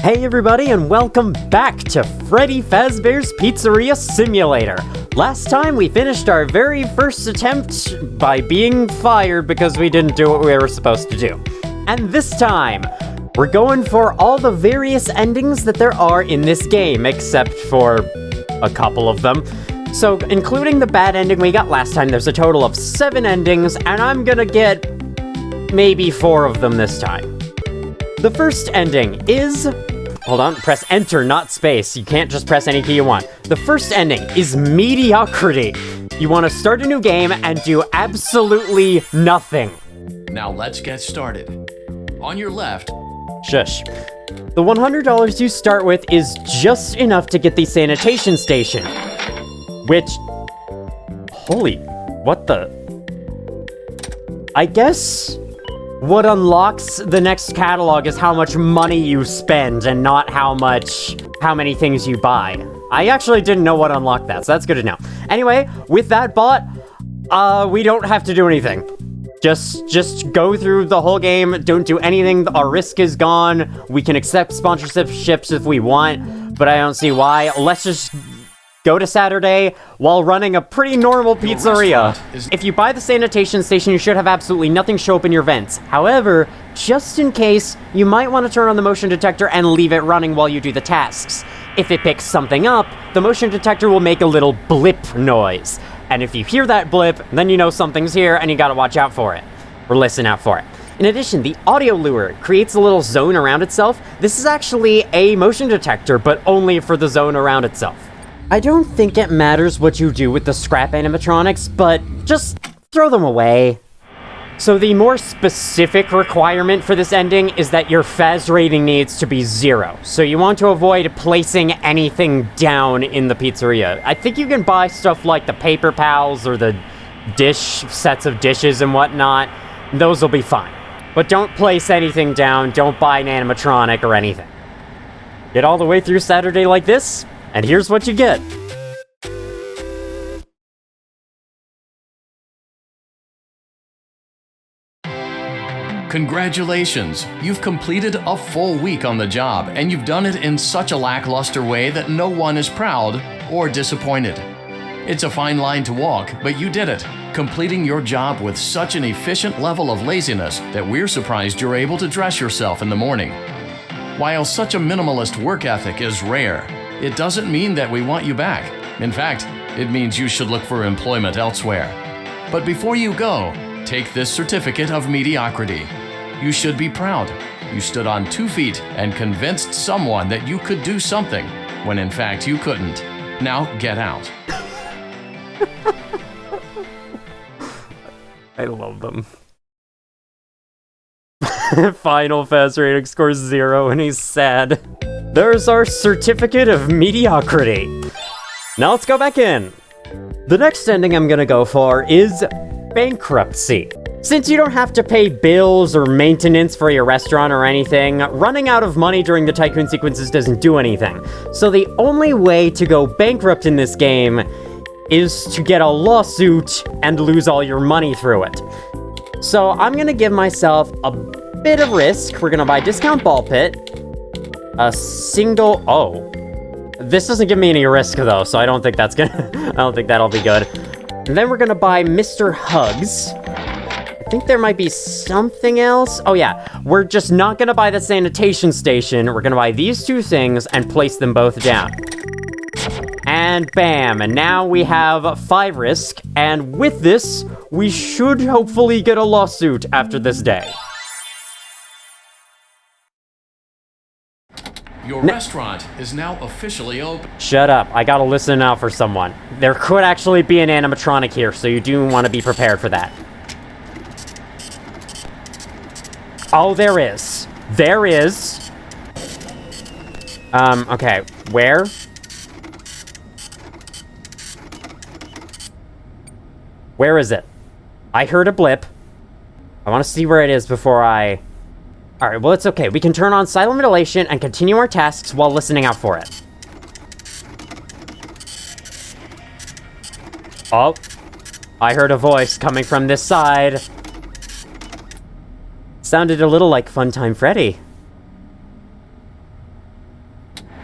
Hey everybody, and welcome back to Freddy Fazbear's Pizzeria Simulator. Last time we finished our very first attempt by being fired because we didn't do what we were supposed to do. And this time, we're going for all the various endings that there are in this game, except for a couple of them. So, including the bad ending we got last time, there's a total of 7 endings, and I'm gonna get maybe 4 of them this time. The first ending is... Hold on, press enter, not space. You can't just press any key you want. The first ending is Mediocrity. You want to start a new game and do absolutely nothing. Now let's get started. On your left... Shush. The $100 you start with is just enough to get the sanitation station. Which... Holy... What the... I guess... What unlocks the next catalog is how much money you spend and not how many things you buy. I actually didn't know what unlocked that, so that's good to know. Anyway, with that bought, we don't have to do anything. Just go through the whole game, don't do anything, our risk is gone, we can accept sponsorships if we want, but I don't see why. Let's just go to Saturday while running a pretty normal pizzeria. If you buy the sanitation station, you should have absolutely nothing show up in your vents. However, just in case, you might want to turn on the motion detector and leave it running while you do the tasks. If it picks something up, the motion detector will make a little blip noise. And if you hear that blip, then you know something's here and you gotta watch out for it. Or listen out for it. In addition, the audio lure creates a little zone around itself. This is actually a motion detector, but only for the zone around itself. I don't think it matters what you do with the scrap animatronics, but just throw them away. So the more specific requirement for this ending is that your Faz rating needs to be 0. So you want to avoid placing anything down in the pizzeria. I think you can buy stuff like the paper pals or the sets of dishes and whatnot. Those will be fine. But don't place anything down, don't buy an animatronic or anything. Get all the way through Saturday like this, and here's what you get. Congratulations! You've completed a full week on the job, and you've done it in such a lackluster way that no one is proud or disappointed. It's a fine line to walk, but you did it, completing your job with such an efficient level of laziness that we're surprised you're able to dress yourself in the morning. While such a minimalist work ethic is rare, it doesn't mean that we want you back. In fact, it means you should look for employment elsewhere. But before you go, take this certificate of mediocrity. You should be proud. You stood on 2 feet and convinced someone that you could do something, when in fact you couldn't. Now get out. I love them. Final Faz rating scores 0 and he's sad. There's our certificate of mediocrity. Now let's go back in. The next ending I'm gonna go for is bankruptcy. Since you don't have to pay bills or maintenance for your restaurant or anything, running out of money during the tycoon sequences doesn't do anything. So the only way to go bankrupt in this game is to get a lawsuit and lose all your money through it. So I'm gonna give myself a bit of risk. We're gonna buy discount ball pit. A single... Oh. This doesn't give me any risk, though, so I don't think that's gonna... I don't think that'll be good. And then we're gonna buy Mr. Hugs. I think there might be something else. Oh, yeah. We're just not gonna buy the sanitation station. We're gonna buy these 2 things and place them both down. And bam. And now we have 5 risk. And with this, we should hopefully get a lawsuit after this day. Your restaurant is now officially open. Shut up. I gotta listen out for someone. There could actually be an animatronic here, so you do want to be prepared for that. Oh, there is. There is. Okay. Where? Where is it? I heard a blip. I want to see where it is before I... Alright, well, it's okay. We can turn on silent ventilation and continue our tasks while listening out for it. Oh. I heard a voice coming from this side. Sounded a little like Funtime Freddy.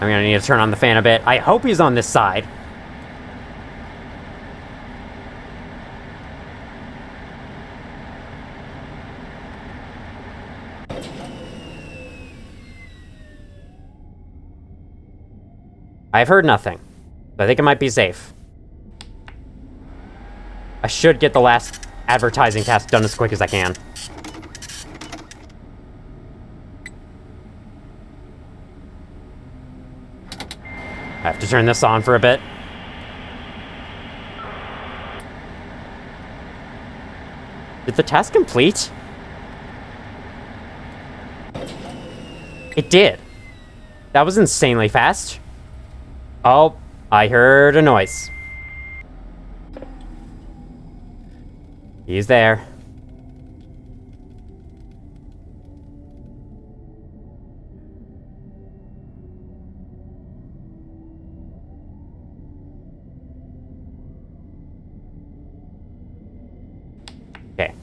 I'm gonna need to turn on the fan a bit. I hope he's on this side. I've heard nothing. I think it might be safe. I should get the last advertising task done as quick as I can. I have to turn this on for a bit. Did the task complete? It did. That was insanely fast. Oh, I heard a noise. He's there. Okay.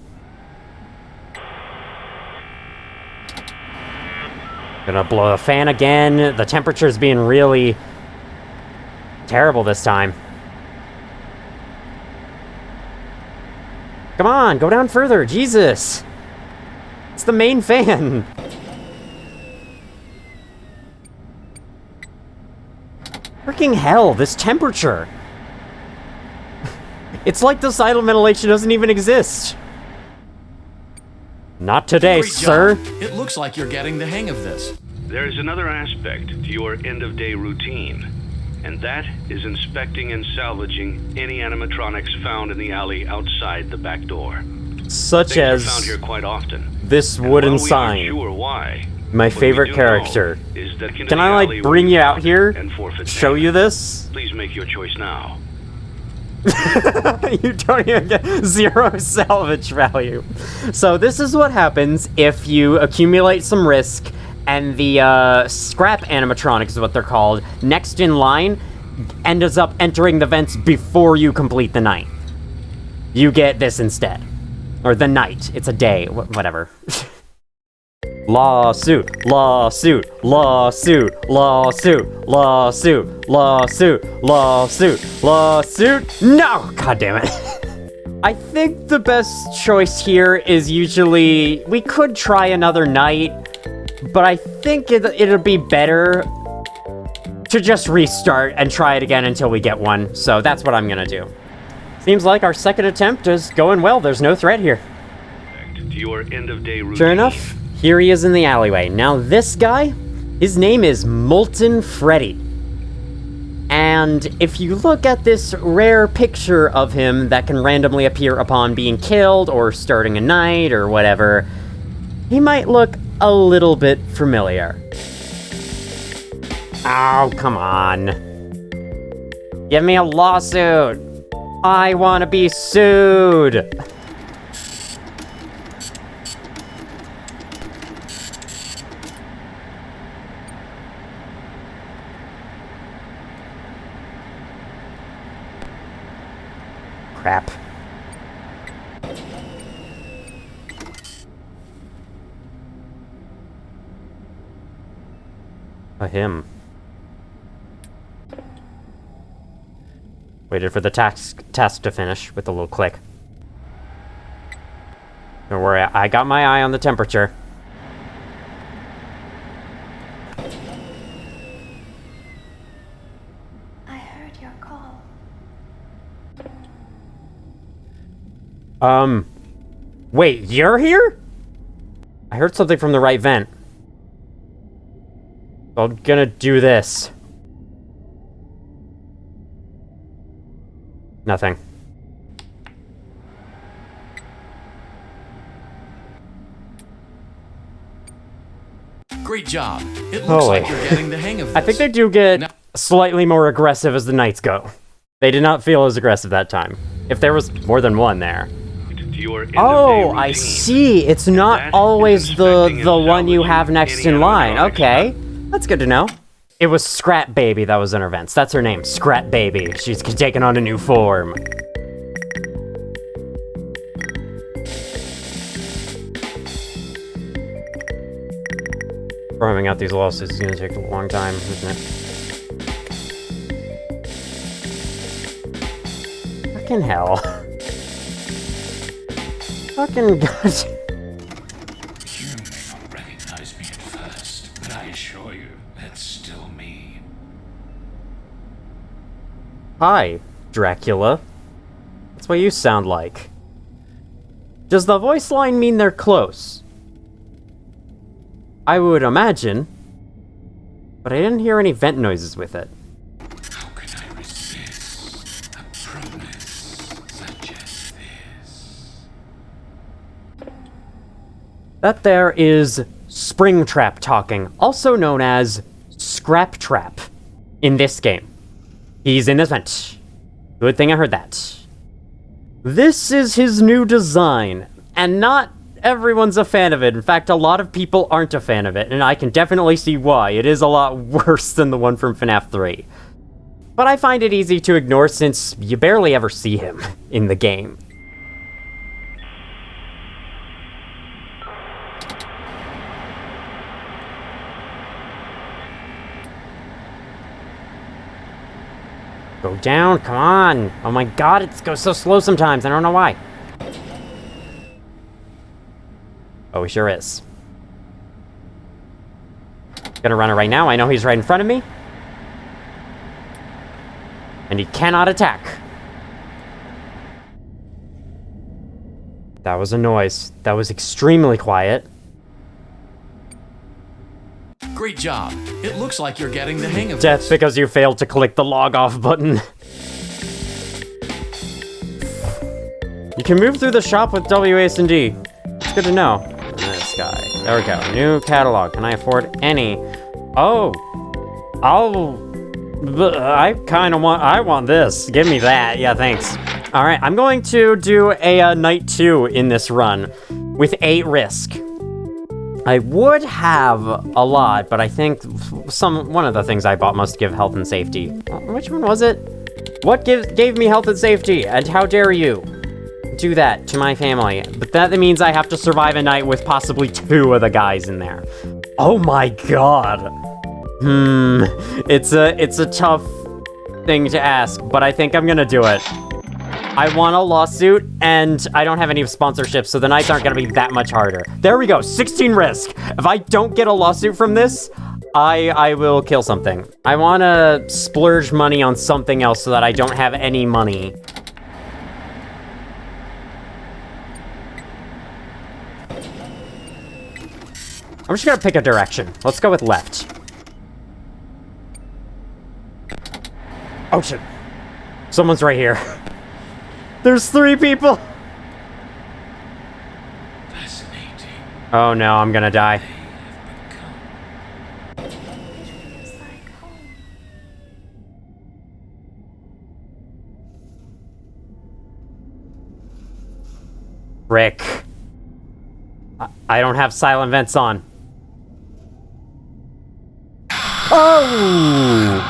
Gonna blow the fan again. The temperature's being really terrible this time. Come on, go down further, Jesus! It's the main fan! Freaking hell, this temperature! It's like the silent ventilation doesn't even exist! Not today, Great sir! job. It looks like you're getting the hang of this. There's another aspect to your end-of-day routine, and that is inspecting and salvaging any animatronics found in the alley outside the back door. Such Things are as found here quite often. this And wooden while we aren't sign. sure why, My what we favorite do character. know is that Can I, like, bring you out here? Show you this? Please make your choice now. You don't even get 0 salvage value. So this is what happens if you accumulate some risk and the scrap animatronics is what they're called, next in line, ends up entering the vents before you complete the night. You get this instead. Or the night. It's a day. Whatever. Lawsuit, lawsuit, lawsuit, lawsuit, lawsuit, lawsuit, lawsuit, lawsuit. No! God damn it. I think the best choice here is usually... We could try another night, but I think it'll be better to just restart and try it again until we get one. So that's what I'm gonna do. Seems like our second attempt is going well. There's no threat here. To your end-of-day routine. Sure enough, here he is in the alleyway. Now this guy, his name is Molten Freddy. And if you look at this rare picture of him that can randomly appear upon being killed or starting a night or whatever, he might look a little bit familiar. Oh, come on. Give me a lawsuit. I want to be sued. Crap. Him. Waited for the task to finish with a little click. Don't worry, I got my eye on the temperature. I heard your call. Wait, you're here? I heard something from the right vent. I'm gonna do this. Nothing. Great job. It looks like you're getting the hang of this. I think they do get Now- slightly more aggressive as the nights go. They did not feel as aggressive that time. If there was more than one there. To your end-of-day Oh, I routine. see. It's That not is always inspecting the and one you salvaging have next any in line. animatronics Okay. That's good to know. It was Scrap Baby that was in her vents. That's her name, Scrap Baby. She's taken on a new form. Farming out these lawsuits is gonna take a long time, isn't it? Fucking hell. Fucking god. You may not recognize me at first, but I assure you, that's still me. Hi, Dracula. That's what you sound like. Does the voice line mean they're close? I would imagine, but I didn't hear any vent noises with it. How can I resist a promise such as this? That there is Springtrap talking, also known as Scrap Trap in this game. He's in this vent. Good thing I heard that. This is his new design, and not everyone's a fan of it. In fact, a lot of people aren't a fan of it, and I can definitely see why. It is a lot worse than the one from FNAF 3. But I find it easy to ignore since you barely ever see him in the game. Go down, come on. Oh my god, it goes so slow sometimes. I don't know why. Oh, he sure is. Gonna run it right now. I know he's right in front of me. And he cannot attack. That was a noise. That was extremely quiet. Great job. It looks like you're getting the hang of Death this. because you failed to click the log off button. You can move through the shop with WASD. It's good to know. This guy. There we go. New catalog. Can I afford any? Oh. I kind of want... I want this. Give me that. Yeah, thanks. Alright, I'm going to do a night 2 in this run with 8 risk. I would have a lot, but I think one of the things I bought must give health and safety. Which one was it? What gave me health and safety? And how dare you do that to my family? But that means I have to survive a night with possibly 2 of the guys in there. Oh my god. It's a tough thing to ask, but I think I'm gonna do it. I want a lawsuit, and I don't have any sponsorships, so the nights aren't gonna be that much harder. There we go, 16 risk. If I don't get a lawsuit from this, I will kill something. I wanna splurge money on something else so that I don't have any money. I'm just gonna pick a direction. Let's go with left. Oh shit. Someone's right here. There's 3 people! Fascinating. Oh no, I'm gonna die. They have become. It feels like home. Rick. I don't have silent vents on. Oh!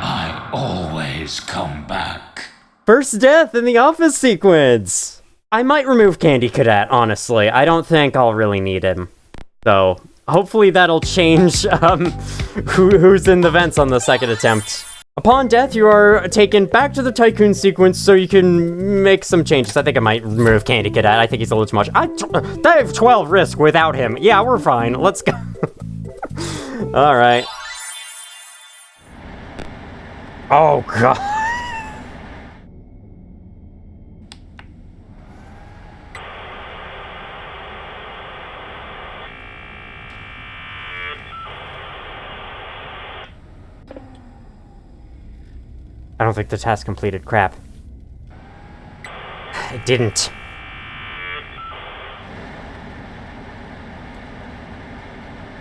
I always come back. First death in the office sequence! I might remove Candy Cadet, honestly. I don't think I'll really need him. So, hopefully that'll change who's in the vents on the second attempt. Upon death, you are taken back to the Tycoon sequence so you can make some changes. I think I might remove Candy Cadet. I think he's a little too much. I have 12 risk without him. Yeah, we're fine. Let's go. Alright. Oh, God. I don't think the task completed. Crap. It didn't.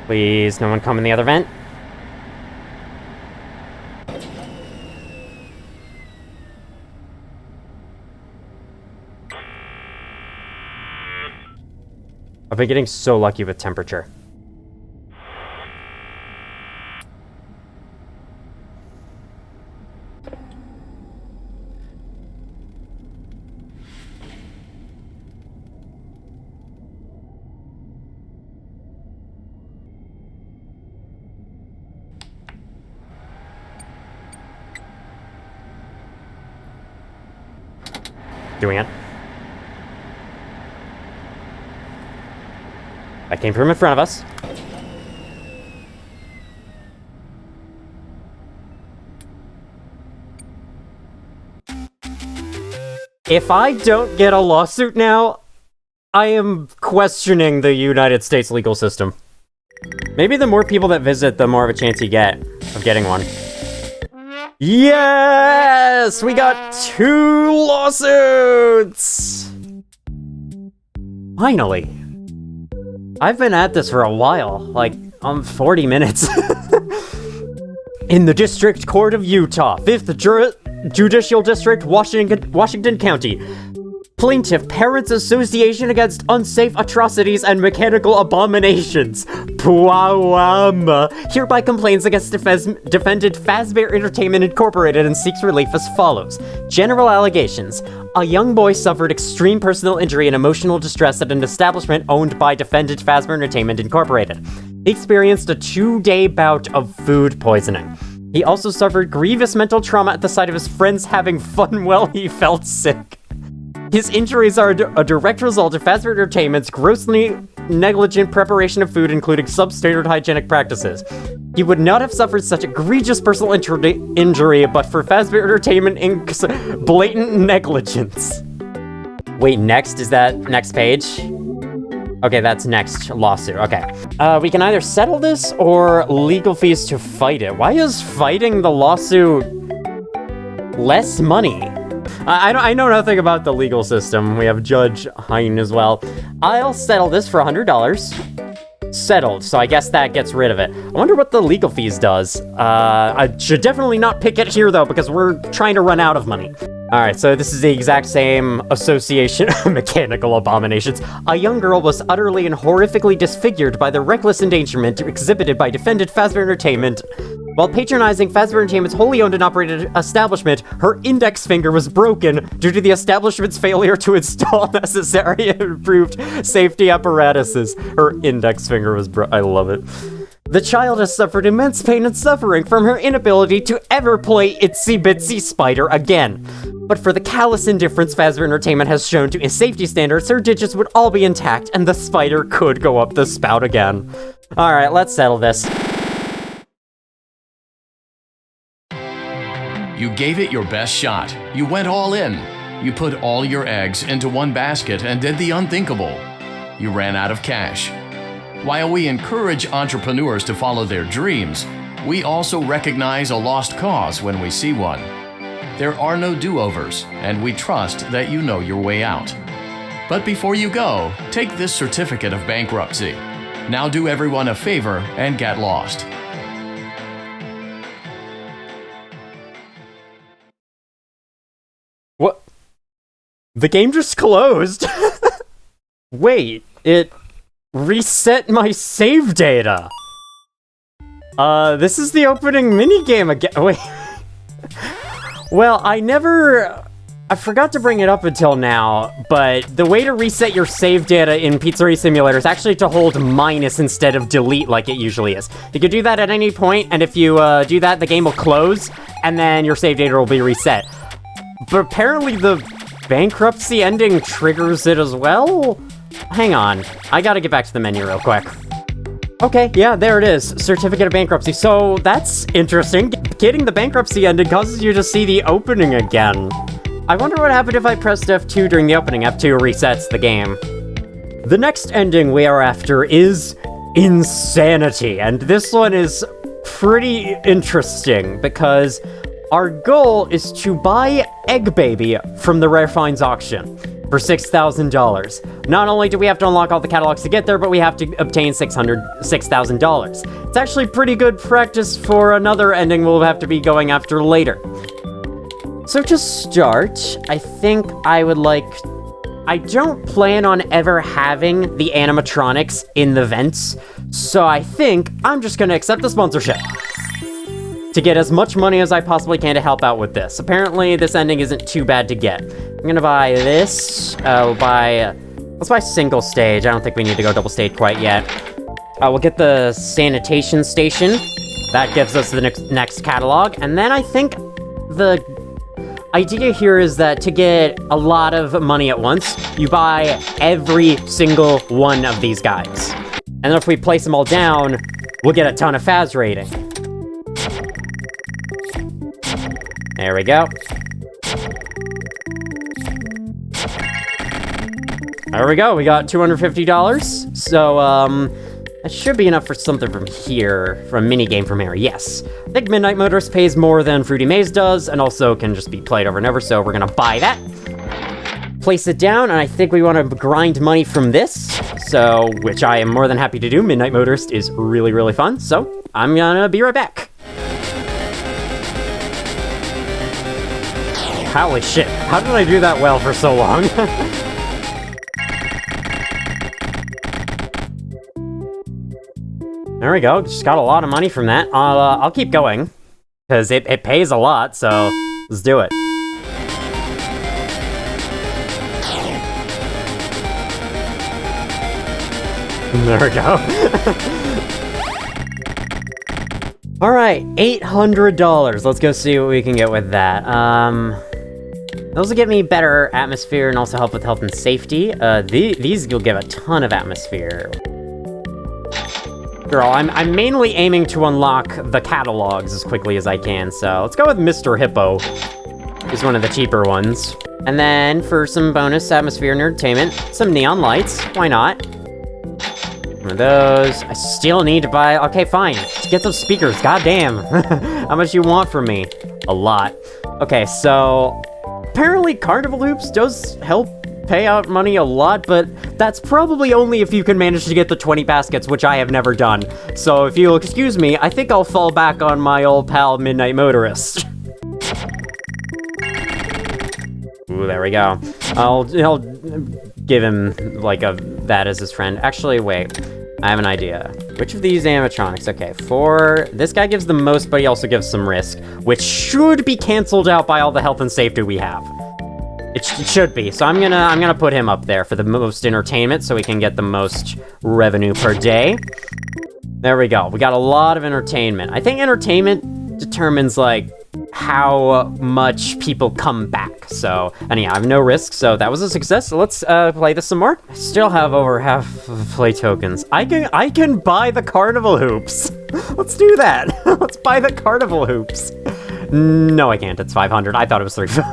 Please, no one come in the other vent. I've been getting so lucky with temperature. doing it. That came from in front of us. If I don't get a lawsuit now, I am questioning the United States legal system. Maybe the more people that visit, the more of a chance you get of getting one. Yes! We got 2 lawsuits! Finally. I've been at this for a while, like, 40 minutes. In the District Court of Utah, 5th Judicial District, Washington County. Plaintiff Parents Association Against Unsafe Atrocities and Mechanical Abominations. Pwawama hereby complains against defendant Fazbear Entertainment Incorporated and seeks relief as follows. General allegations. A young boy suffered extreme personal injury and emotional distress at an establishment owned by defendant Fazbear Entertainment Incorporated. He experienced a 2-day bout of food poisoning. He also suffered grievous mental trauma at the sight of his friends having fun while he felt sick. His injuries are a direct result of Fazbear Entertainment's grossly negligent preparation of food, including substandard hygienic practices. He would not have suffered such egregious personal injury but for Fazbear Entertainment Inc.'s blatant negligence. Wait, next? Is that next page? Okay, that's next lawsuit. Okay. We can either settle this or legal fees to fight it. Why is fighting the lawsuit less money? I know nothing about the legal system. We have Judge Hein as well. I'll settle this for $100. Settled, so I guess that gets rid of it. I wonder what the legal fees does. I should definitely not pick it here, though, because we're trying to run out of money. Alright, so this is the exact same association of mechanical abominations. A young girl was utterly and horrifically disfigured by the reckless endangerment exhibited by defendant Fazbear Entertainment. While patronizing Fazbear Entertainment's wholly owned and operated establishment, her index finger was broken due to the establishment's failure to install necessary and improved safety apparatuses. Her index finger was I love it. The child has suffered immense pain and suffering from her inability to ever play Itsy Bitsy Spider again. But for the callous indifference Fazbear Entertainment has shown to safety standards, her digits would all be intact and the spider could go up the spout again. Alright, let's settle this. You gave it your best shot. You went all in. You put all your eggs into one basket and did the unthinkable. You ran out of cash. While we encourage entrepreneurs to follow their dreams, we also recognize a lost cause when we see one. There are no do-overs, and we trust that you know your way out. But before you go, take this certificate of bankruptcy. Now do everyone a favor and get lost. What? The game just closed. Wait, it reset my save data. This is the opening minigame again. Wait. Well, I forgot to bring it up until now, but the way to reset your save data in Pizzeria Simulator is actually to hold minus instead of delete like it usually is. You can do that at any point, and if you do that, the game will close, and then your save data will be reset. But apparently the bankruptcy ending triggers it as well? Hang on, I gotta get back to the menu real quick. Okay, yeah, there it is. Certificate of bankruptcy. So that's interesting. Getting the bankruptcy ending causes you to see the opening again. I wonder what happened if I pressed F2 during the opening. F2 resets the game. The next ending we are after is insanity. And this one is pretty interesting because our goal is to buy Egg Baby from the Rare Finds auction for $6,000. Not only do we have to unlock all the catalogs to get there, but we have to obtain $6,000. It's actually pretty good practice for another ending we'll have to be going after later. So to start, I think I would like... I don't plan on ever having the animatronics in the vents, so I think I'm just gonna accept the sponsorship to get as much money as I possibly can to help out with this. Apparently, this ending isn't too bad to get. I'm gonna buy this. Let's buy single stage. I don't think we need to go double stage quite yet. We'll get the sanitation station. That gives us the next catalog. And then I think idea here is that to get a lot of money at once, you buy every single one of these guys. And then if we place them all down, we'll get a ton of Faz rating. There we go. There we go, we got $250. So, that should be enough for something from here, from minigame from here, yes. I think Midnight Motorist pays more than Fruity Maze does, and also can just be played over and over, so we're gonna buy that. Place it down, and I think we want to grind money from this, so, which I am more than happy to do. Midnight Motorist is really, really fun, so I'm gonna be right back. Holy shit, how did I do that well for so long? There we go, just got a lot of money from that. I'll keep going, because it pays a lot, so let's do it. There we go. Alright, $800. Let's go see what we can get with that. Those will get me better atmosphere and also help with health and safety. These will give a ton of atmosphere. Girl, I'm mainly aiming to unlock the catalogs as quickly as I can, so let's go with Mr. Hippo. He's one of the cheaper ones. And then for some bonus atmosphere and entertainment, some neon lights. Why not? One of those. I still need to buy... Okay, fine. Let's get some speakers. Goddamn. How much you want from me? A lot. Okay, so... apparently Carnival Hoops does help pay out money a lot, but that's probably only if you can manage to get the 20 baskets, which I have never done. So if you'll excuse me, I think I'll fall back on my old pal Midnight Motorist. Ooh, there we go. I'll give him, like, that as his friend. Actually, wait. I have an idea. Which of these animatronics? Okay, this guy gives the most, but he also gives some risk, which should be canceled out by all the health and safety we have. It should be, so I'm gonna put him up there for the most entertainment, so we can get the most revenue per day. There we go. We got a lot of entertainment. I think entertainment determines, like, how much people come back. So, anyhow, I have no risk, so that was a success. So let's play this some more. I still have over half of play tokens. I can buy the Carnival Hoops. Let's do that. Let's buy the Carnival Hoops. No, I can't. It's 500. I thought it was 300.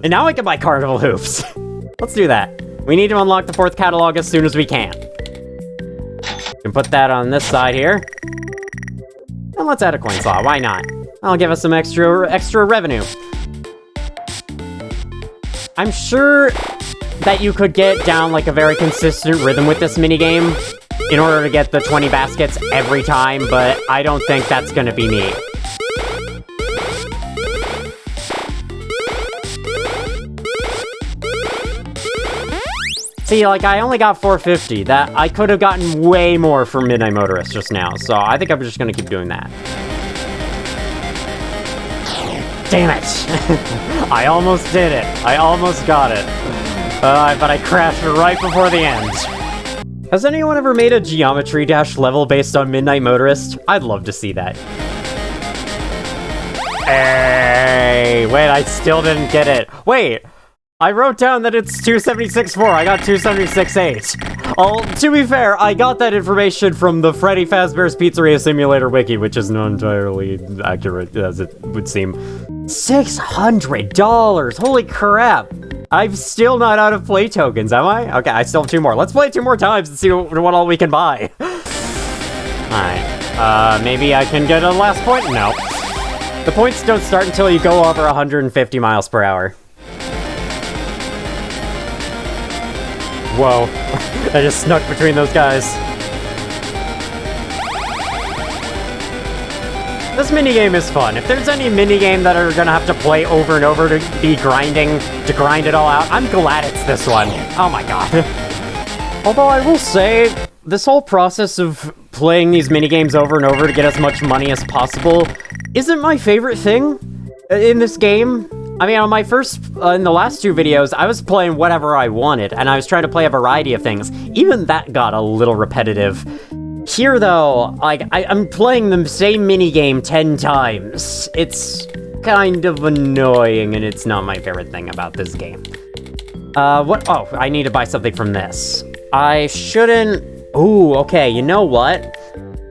And now I can buy Carnival Hoops. Let's do that. We need to unlock the 4th catalog as soon as we can. We can put that on this side here. And let's add a coin slot. Why not? That'll give us some extra revenue. I'm sure that you could get down like a very consistent rhythm with this minigame in order to get the 20 baskets every time, but I don't think that's gonna be me. See, like, I only got 450. That I could have gotten way more for Midnight Motorist just now, so I think I'm just gonna keep doing that. Damn it! I almost did it. I almost got it. But I crashed right before the end. Has anyone ever made a Geometry Dash level based on Midnight Motorist? I'd love to see that. Hey, wait, I still didn't get it. Wait, I wrote down that it's 276.4. I got 276.8. To be fair, I got that information from the Freddy Fazbear's Pizzeria Simulator wiki, which is not entirely accurate, as it would seem. $600! Holy crap! I'm still not out of play tokens, am I? Okay, I still have 2 more. Let's play 2 more times and see what all we can buy. Alright, maybe I can get a last point? No. The points don't start until you go over 150 miles per hour. Whoa, I just snuck between those guys. This minigame is fun. If there's any minigame that are gonna have to play over and over to be grinding, to grind it all out, I'm glad it's this one. Oh my god. Although I will say, this whole process of playing these minigames over and over to get as much money as possible isn't my favorite thing in this game. I mean, on my in the last 2 videos, I was playing whatever I wanted, and I was trying to play a variety of things. Even that got a little repetitive. Here, though, like, I'm playing the same minigame 10 times. It's kind of annoying, and it's not my favorite thing about this game. What? Oh, I need to buy something from this. I shouldn't... Ooh, okay, you know what?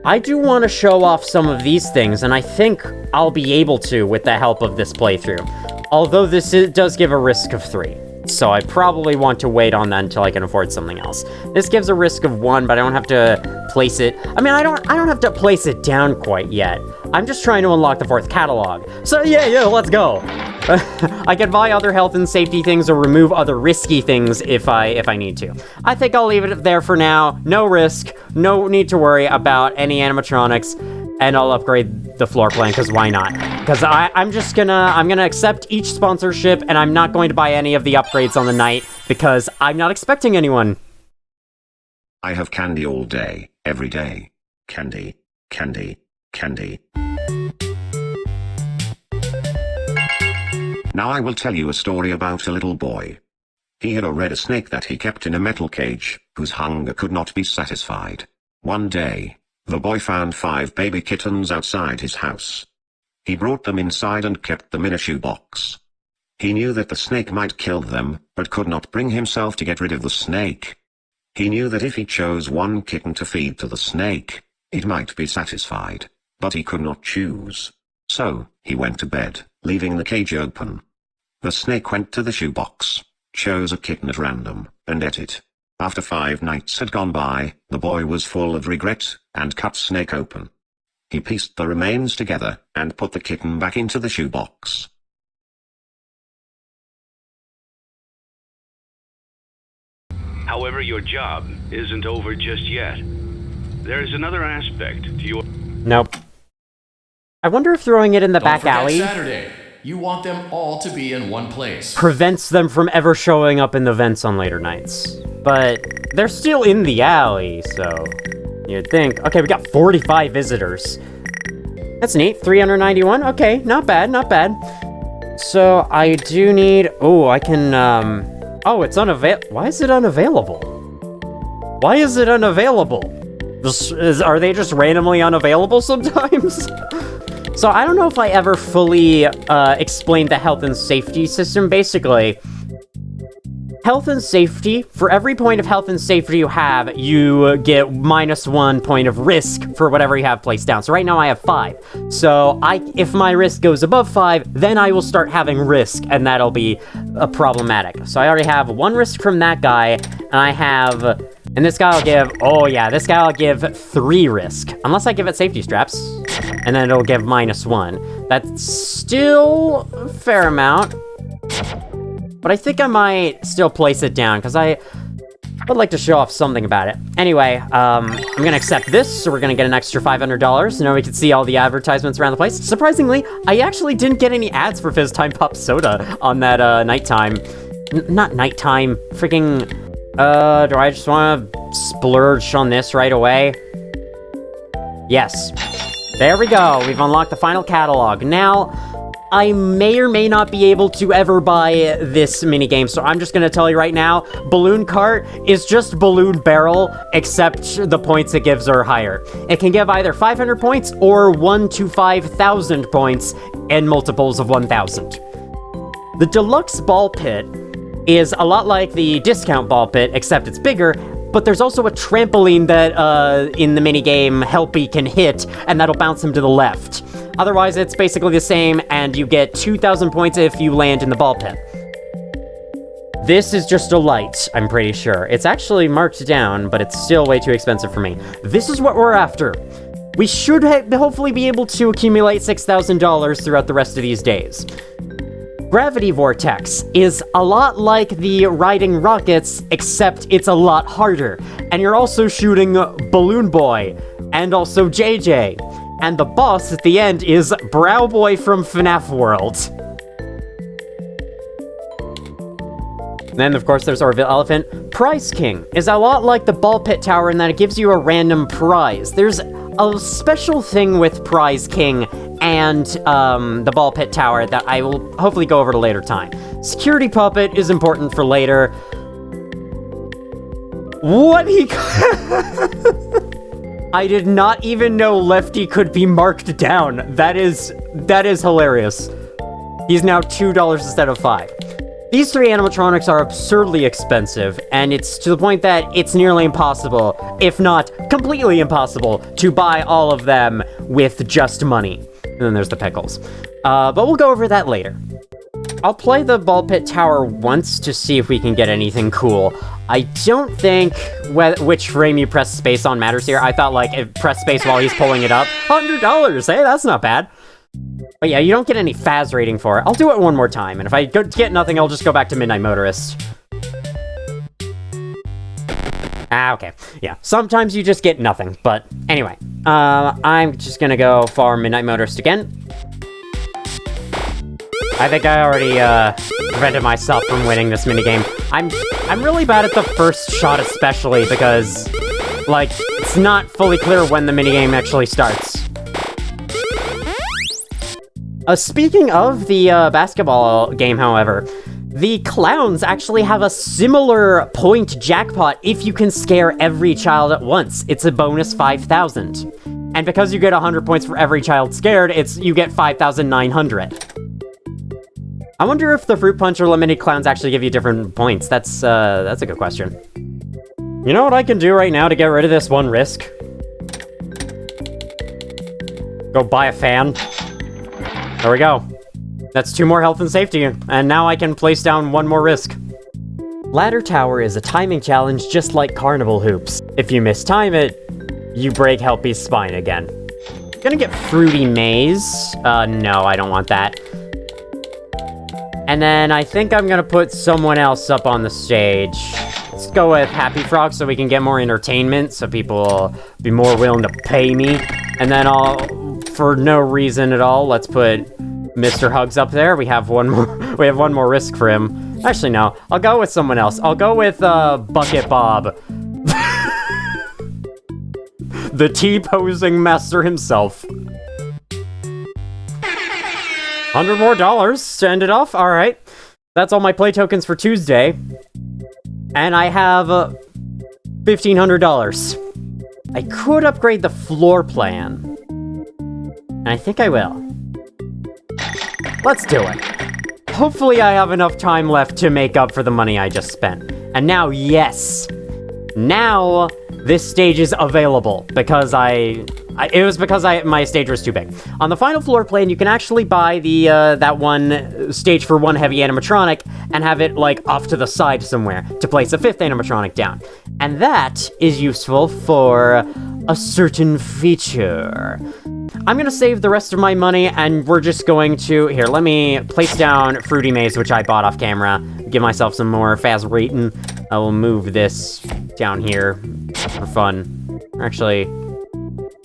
I do want to show off some of these things, and I think I'll be able to with the help of this playthrough. Although this does give a risk of 3. So I probably want to wait on that until I can afford something else. This gives a risk of 1, but I don't have to place it. I mean, I don't have to place it down quite yet. I'm just trying to unlock the 4th catalog. So yeah, let's go. I can buy other health and safety things or remove other risky things if I need to. I think I'll leave it there for now. No risk, no need to worry about any animatronics, and I'll upgrade the floor plan, because why not? Because I'm gonna accept each sponsorship, and I'm not going to buy any of the upgrades on the night, because I'm not expecting anyone. I have candy all day, every day. Candy, candy, candy. Now I will tell you a story about a little boy. He had a red snake that he kept in a metal cage, whose hunger could not be satisfied. One day, the boy found 5 baby kittens outside his house. He brought them inside and kept them in a shoebox. He knew that the snake might kill them, but could not bring himself to get rid of the snake. He knew that if he chose one kitten to feed to the snake, it might be satisfied, but he could not choose. So, he went to bed, leaving the cage open. The snake went to the shoebox, chose a kitten at random, and ate it. After 5 nights had gone by, the boy was full of regret, and cut snake open. He pieced the remains together, and put the kitten back into the shoebox. However, your job isn't over just yet. There is another aspect to your... Nope. I wonder if throwing it in the back alley Saturday. You want them all to be in one place. prevents them from ever showing up in the vents on later nights. But they're still in the alley, so you'd think. Okay, we got 45 visitors. That's neat. 391. Okay, not bad, not bad. So I do need... Oh, I can... Oh, it's unavailable. Why is it unavailable? Why is it unavailable? Are they just randomly unavailable sometimes? So I don't know if I ever fully explained the health and safety system. Basically, health and safety, for every point of health and safety you have, you get -1 point of risk for whatever you have placed down. So right now I have 5. So if my risk goes above 5, then I will start having risk, and that'll be problematic. So I already have 1 risk from that guy, and I have... And this guy will give... Oh yeah, this guy will give 3 risk. Unless I give it safety straps. And then it'll give -1. That's still a fair amount. But I think I might still place it down, because I would like to show off something about it. Anyway, I'm gonna accept this, so we're gonna get an extra $500. Now we can see all the advertisements around the place. Surprisingly, I actually didn't get any ads for Fizz Time Pop Soda on that, nighttime. Not nighttime, freaking... do I just want to splurge on this right away? Yes. There we go. We've unlocked the final catalog. Now, I may or may not be able to ever buy this minigame, so I'm just going to tell you right now, Balloon Cart is just Balloon Barrel, except the points it gives are higher. It can give either 500 points or 1 to 5,000 points and multiples of 1,000. The deluxe ball pit is a lot like the discount ball pit, except it's bigger, but there's also a trampoline that, in the minigame, Helpy can hit, and that'll bounce him to the left. Otherwise, it's basically the same, and you get 2,000 points if you land in the ball pit. This is just a light, I'm pretty sure. It's actually marked down, but it's still way too expensive for me. This is what we're after. We should hopefully be able to accumulate $6,000 throughout the rest of these days. Gravity Vortex is a lot like the riding rockets, except it's a lot harder. And you're also shooting Balloon Boy, and also JJ. And the boss at the end is Brow Boy from FNAF World. Then, of course, there's Orville Elephant. Prize King is a lot like the Ball Pit Tower in that it gives you a random prize. There's a special thing with Prize King and the Ball Pit Tower that I will hopefully go over at a later time. Security Puppet is important for later. What he... I did not even know Lefty could be marked down. That is hilarious. He's now $2 instead of $5. These 3 animatronics are absurdly expensive, and it's to the point that it's nearly impossible, if not completely impossible, to buy all of them with just money. And then there's the pickles. But we'll go over that later. I'll play the ball pit tower once to see if we can get anything cool. I don't think which frame you press space on matters here. I thought, like, if press space while he's pulling it up. $100! Hey, that's not bad. But yeah, you don't get any Faz rating for it. I'll do it one more time, and if I get nothing, I'll just go back to Midnight Motorist. Okay. Yeah, sometimes you just get nothing, but anyway. I'm just gonna go for Midnight Motorist again. I think I already, prevented myself from winning this minigame. I'm really bad at the first shot especially, because, like, it's not fully clear when the minigame actually starts. Speaking of the basketball game, however, the clowns actually have a similar point jackpot if you can scare every child at once. It's a bonus 5,000. And because you get 100 points for every child scared, you get 5,900. I wonder if the Fruit Punch or Limited Clowns actually give you different points. That's a good question. You know what I can do right now to get rid of this one risk? Go buy a fan. There we go. That's 2 more health and safety, and now I can place down 1 more risk. Ladder Tower is a timing challenge just like Carnival Hoops. If you mistime it, you break Helpy's spine again. Gonna get Fruity Maze. No, I don't want that. And then I think I'm gonna put someone else up on the stage. Let's go with Happy Frog so we can get more entertainment, so people will be more willing to pay me. And then for no reason at all, let's put Mr. Hugs up there. We have one more risk for him. Actually, no. I'll go with someone else. I'll go with Bucket Bob. The T-posing master himself. $100 more to end it off. All right. That's all my play tokens for Tuesday. And I have $1,500. I could upgrade the floor plan. And I think I will. Let's do it. Hopefully I have enough time left to make up for the money I just spent. And now, yes. Now, this stage is available because my stage was too big. On the final floor plan, you can actually buy the that one stage for one heavy animatronic and have it, like, off to the side somewhere to place a 5th animatronic down. And that is useful for a certain feature. I'm gonna save the rest of my money, and we're just going to... Here, let me place down Fruity Maze, which I bought off camera. Give myself some more fast rating. I will move this down here for fun. Actually...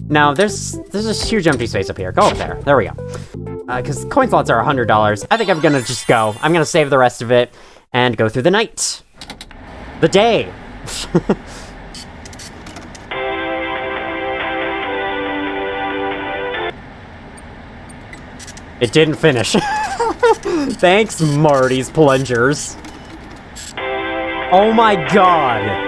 No, there's this huge empty space up here. Go up there. There we go. Because coin slots are $100. I think I'm gonna just go. I'm gonna save the rest of it and go through the night. The day. It didn't finish. Thanks, Marty's plungers. Oh my god.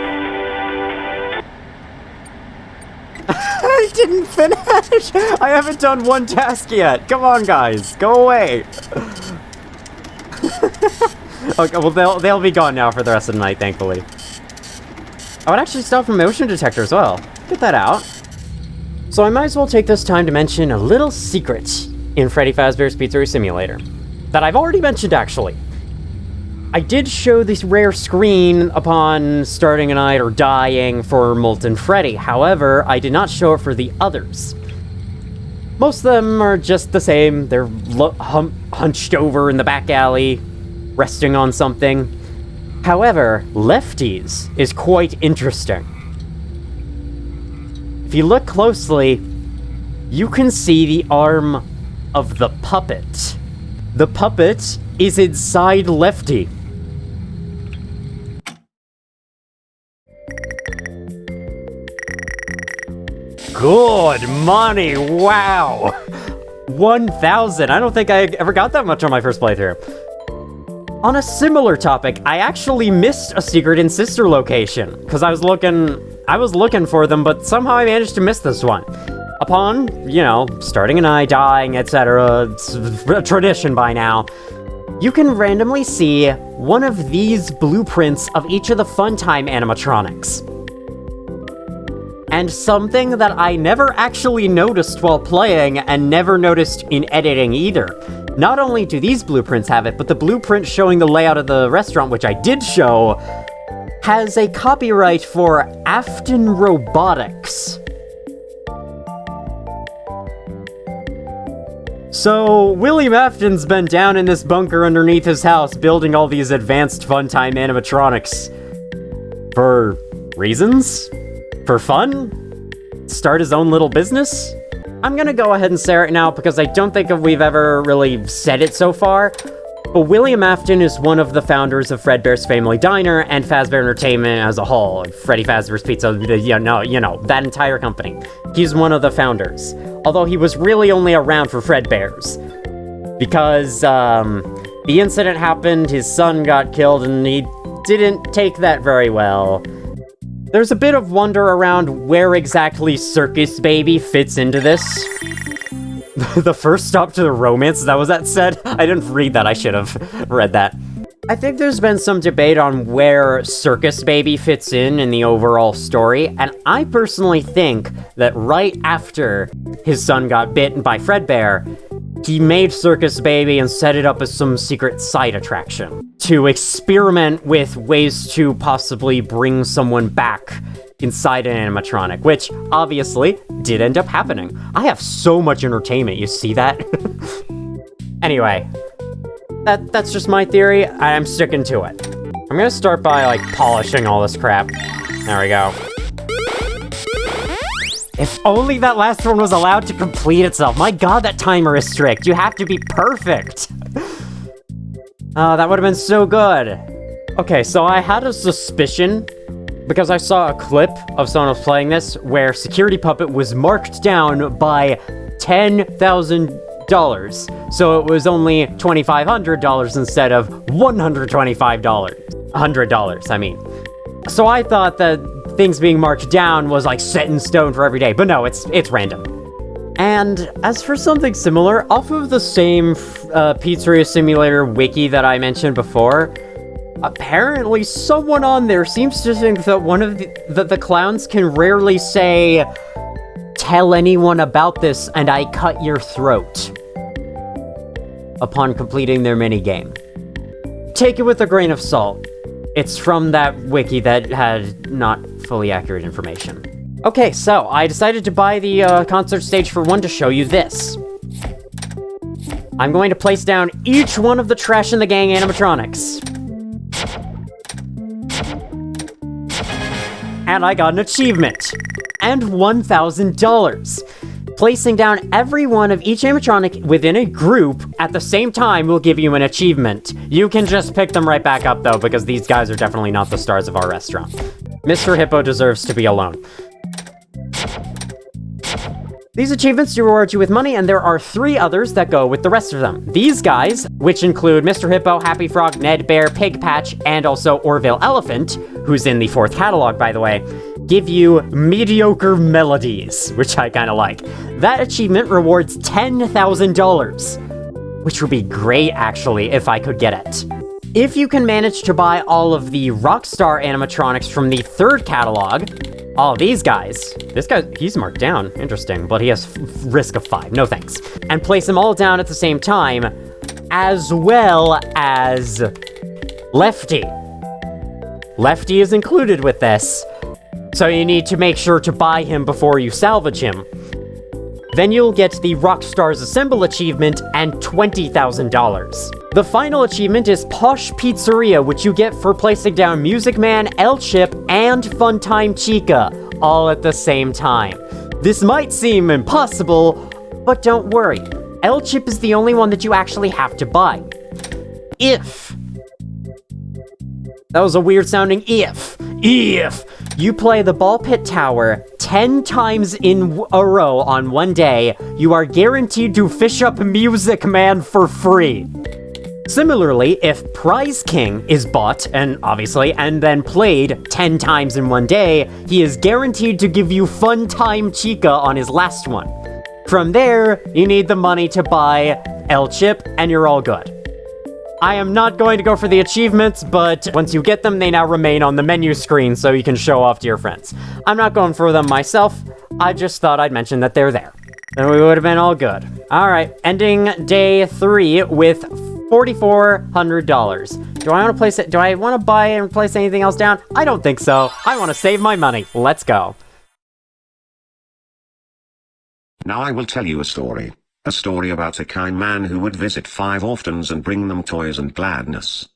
I didn't finish. I haven't done one task yet. Come on, guys. Go away. Okay, well, they'll be gone now for the rest of the night, thankfully. I would actually stop for motion detector as well. Get that out. So I might as well take this time to mention a little secret in Freddy Fazbear's Pizzeria Simulator that I've already mentioned, actually. I did show this rare screen upon starting a night or dying for Molten Freddy. However, I did not show it for the others. Most of them are just the same. They're hunched over in the back alley, resting on something. However, Lefty's is quite interesting. If you look closely, you can see the arm of the puppet. The puppet is inside Lefty. Good money, wow! 1,000, I don't think I ever got that much on my first playthrough. On a similar topic, I actually missed a secret in Sister Location, because I was looking for them, but somehow I managed to miss this one. Upon, starting an eye, dying, etc., it's a tradition by now, you can randomly see one of these blueprints of each of the Funtime animatronics. And something that I never actually noticed while playing, and never noticed in editing either. Not only do these blueprints have it, but the blueprint showing the layout of the restaurant, which I did show, has a copyright for Afton Robotics. So, William Afton's been down in this bunker underneath his house building all these advanced Funtime animatronics. For reasons? For fun? Start his own little business? I'm gonna go ahead and say it now because I don't think we've ever really said it so far, but William Afton is one of the founders of Fredbear's Family Diner and Fazbear Entertainment as a whole. Freddy Fazbear's Pizza, that entire company. He's one of the founders. Although he was really only around for Fredbear's. Because, the incident happened, his son got killed, and he didn't take that very well. There's a bit of wonder around where exactly Circus Baby fits into this. The first stop to the romance, is that what that said? I didn't read that, I should have read that. I think there's been some debate on where Circus Baby fits in the overall story, and I personally think that right after his son got bitten by Fredbear, he made Circus Baby and set it up as some secret side attraction to experiment with ways to possibly bring someone back inside an animatronic, which obviously did end up happening. I have so much entertainment, you see that? Anyway, that's just my theory, I'm sticking to it. I'm gonna start by, polishing all this crap. There we go. If only that last one was allowed to complete itself. My god, that timer is strict. You have to be perfect. Oh, that would have been so good. Okay, so I had a suspicion, because I saw a clip of someone else playing this, where Security Puppet was marked down by $10,000. So it was only $2,500 instead of $125. $100, I mean. So I thought that things being marked down was set in stone for every day, but no, it's random. And as for something similar, off of the same Pizzeria Simulator wiki that I mentioned before, apparently someone on there seems to think that one of the clowns can rarely say, "Tell anyone about this and I cut your throat," upon completing their minigame. Take it with a grain of salt. It's from that wiki that had not fully accurate information. Okay, so I decided to buy the concert stage for one to show you this. I'm going to place down each one of the Trash in the Gang animatronics. And I got an achievement. And $1,000. Placing down every one of each animatronic within a group at the same time will give you an achievement. You can just pick them right back up, though, because these guys are definitely not the stars of our restaurant. Mr. Hippo deserves to be alone. These achievements do reward you with money, and there are 3 others that go with the rest of them. These guys, which include Mr. Hippo, Happy Frog, Ned Bear, Pig Patch, and also Orville Elephant, who's in the 4th catalog, by the way, give you mediocre melodies, which I kind of like. That achievement rewards $10,000, which would be great, actually, if I could get it. If you can manage to buy all of the Rockstar animatronics from the 3rd catalog, all these guys, this guy, he's marked down, interesting, but he has risk of 5, no thanks, and place them all down at the same time, as well as Lefty. Lefty is included with this, so you need to make sure to buy him before you salvage him. Then you'll get the Rockstars Assemble achievement and $20,000. The final achievement is Posh Pizzeria, which you get for placing down Music Man, El Chip, and Funtime Chica, all at the same time. This might seem impossible, but don't worry. El Chip is the only one that you actually have to buy. If. That was a weird sounding if you play the Ball Pit Tower 10 times in a row on one day, you are guaranteed to fish up Music Man for free. Similarly, if Prize King is bought, and then played 10 times in one day, he is guaranteed to give you Fun Time Chica on his last one. From there, you need the money to buy El Chip, and you're all good. I am not going to go for the achievements, but once you get them, they now remain on the menu screen so you can show off to your friends. I'm not going for them myself, I just thought I'd mention that they're there. Then we would have been all good. Alright, ending day 3 with $4,400. Do I want to place it? Do I want to buy and place anything else down? I don't think so. I want to save my money. Let's go. Now I will tell you a story. A story about a kind man who would visit 5 orphans and bring them toys and gladness.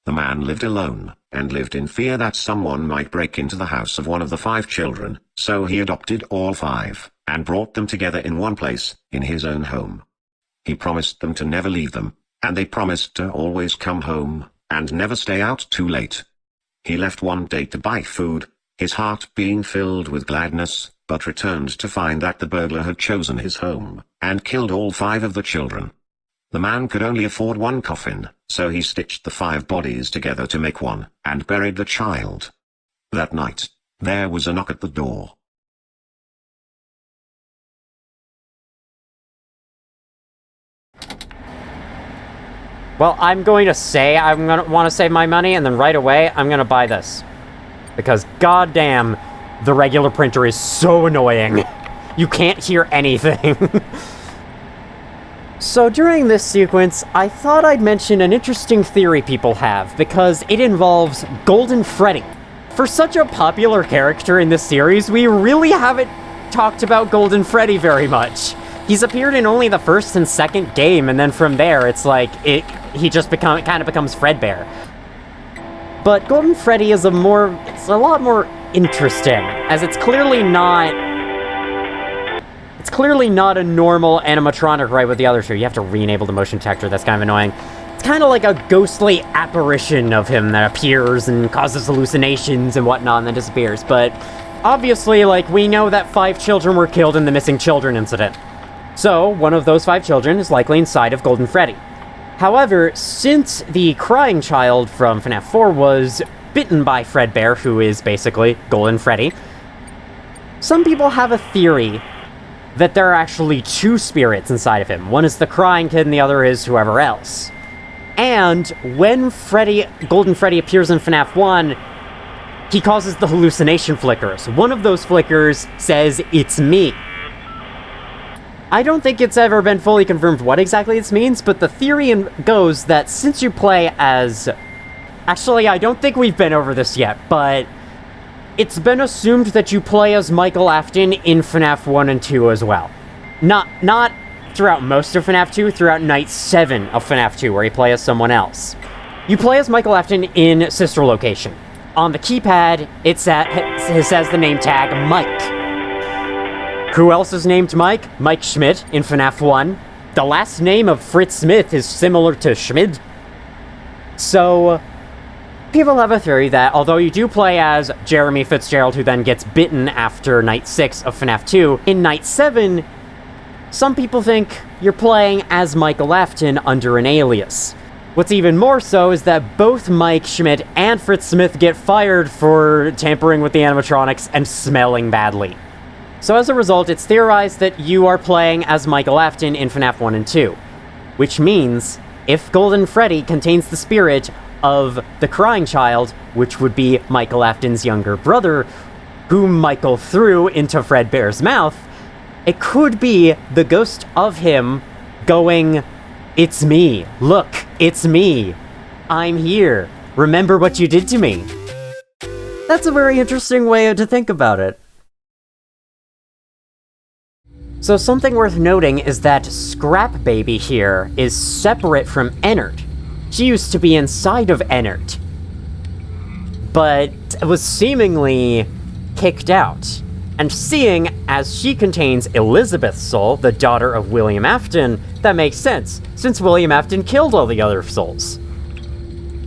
The man lived alone, and lived in fear that someone might break into the house of one of the 5 children, so he adopted all 5, and brought them together in one place, in his own home. He promised them to never leave them, and they promised to always come home, and never stay out too late. He left one day to buy food, his heart being filled with gladness, but returned to find that the burglar had chosen his home, and killed all 5 of the children. The man could only afford one coffin, so he stitched the 5 bodies together to make one, and buried the child. That night, there was a knock at the door. Well, I'm going to say I'm going to want to save my money, and then right away, I'm going to buy this. Because goddamn, the regular printer is so annoying. You can't hear anything. So during this sequence, I thought I'd mention an interesting theory people have, because it involves Golden Freddy. For such a popular character in this series, we really haven't talked about Golden Freddy very much. He's appeared in only the first and second game, and then from there, it's like, he just kind of becomes Fredbear. But Golden Freddy is it's a lot more interesting, as it's clearly not a normal animatronic right with the other two. You have to re-enable the motion detector, that's kind of annoying. It's kind of like a ghostly apparition of him that appears and causes hallucinations and whatnot and then disappears. But obviously, we know that 5 children were killed in the missing children incident. So, one of those 5 children is likely inside of Golden Freddy. However, since the crying child from FNAF 4 was bitten by Fredbear, who is basically Golden Freddy, some people have a theory that there are actually 2 spirits inside of him. One is the crying kid and the other is whoever else. And when Golden Freddy appears in FNAF 1, he causes the hallucination flickers. One of those flickers says, "It's me." I don't think it's ever been fully confirmed what exactly this means, but the theory goes that since you play as... Actually, I don't think we've been over this yet, but it's been assumed that you play as Michael Afton in FNAF 1 and 2 as well. Not throughout most of FNAF 2, throughout Night 7 of FNAF 2, where you play as someone else. You play as Michael Afton in Sister Location. On the keypad, it says the name tag Mike. Who else is named Mike? Mike Schmidt in FNAF 1. The last name of Fritz Smith is similar to Schmidt. So, people have a theory that although you do play as Jeremy Fitzgerald, who then gets bitten after Night 6 of FNAF 2, in Night 7, some people think you're playing as Michael Afton under an alias. What's even more so is that both Mike Schmidt and Fritz Smith get fired for tampering with the animatronics and smelling badly. So as a result, it's theorized that you are playing as Michael Afton in FNAF 1 and 2. Which means, if Golden Freddy contains the spirit of the crying child, which would be Michael Afton's younger brother, whom Michael threw into Fredbear's mouth, it could be the ghost of him going, "It's me, look, it's me, I'm here, remember what you did to me." That's a very interesting way to think about it. So something worth noting is that Scrap Baby here is separate from Ennard. She used to be inside of Ennard, but was seemingly kicked out. And seeing as she contains Elizabeth's soul, the daughter of William Afton, that makes sense, since William Afton killed all the other souls.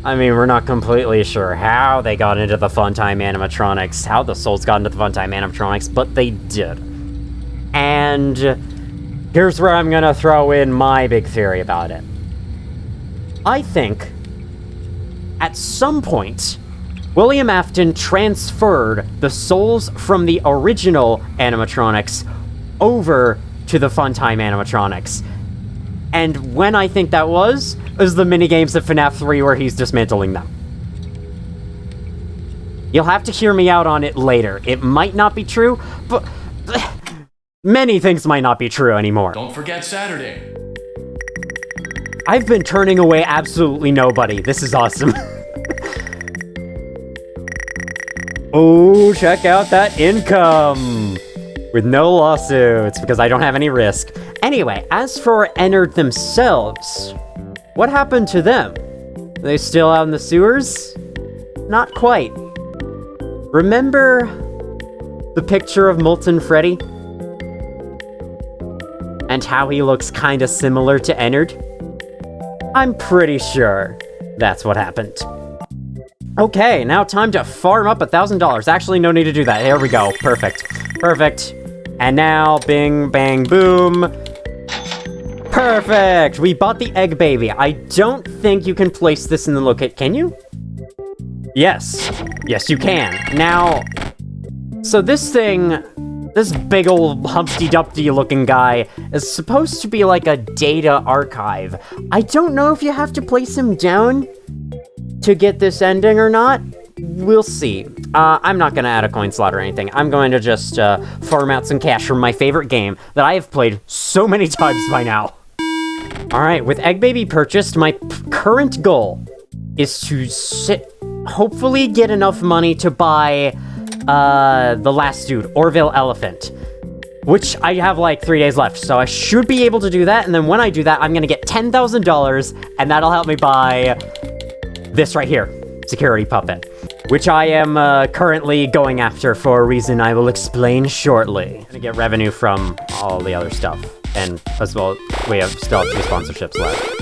I mean, we're not completely sure how they got into the Funtime animatronics, how the souls got into the Funtime animatronics, but they did. And here's where I'm gonna throw in my big theory about it. I think at some point, William Afton transferred the souls from the original animatronics over to the Funtime animatronics. And when I think that was the minigames of FNAF 3 where he's dismantling them. You'll have to hear me out on it later. It might not be true, but many things might not be true anymore. Don't forget Saturday. I've been turning away absolutely nobody. This is awesome. Oh, check out that income! With no lawsuits, because I don't have any risk. Anyway, as for Ennard themselves, what happened to them? Are they still out in the sewers? Not quite. Remember the picture of Molten Freddy? And how he looks kinda similar to Ennard? I'm pretty sure that's what happened. Okay, now time to farm up $1,000. Actually, no need to do that. There we go. Perfect. Perfect. And now, bing, bang, boom. Perfect! We bought the egg baby. I don't think you can place this in the locate. Can you? Yes. Yes, you can. Now, so this thing, this big old Humpty Dumpty looking guy is supposed to be like a data archive. I don't know if you have to place him down to get this ending or not. We'll see. I'm not gonna add a coin slot or anything. I'm going to just farm out some cash from my favorite game that I have played so many times by now. Alright, with Egg Baby purchased, my current goal is to hopefully get enough money to buy the last dude, Orville Elephant. Which I have like 3 days left, so I should be able to do that, and then when I do that, I'm gonna get $10,000, and that'll help me buy this right here, Security Puppet, which I am currently going after for a reason I will explain shortly. I'm gonna get revenue from all the other stuff, and as well, we still have 2 sponsorships left.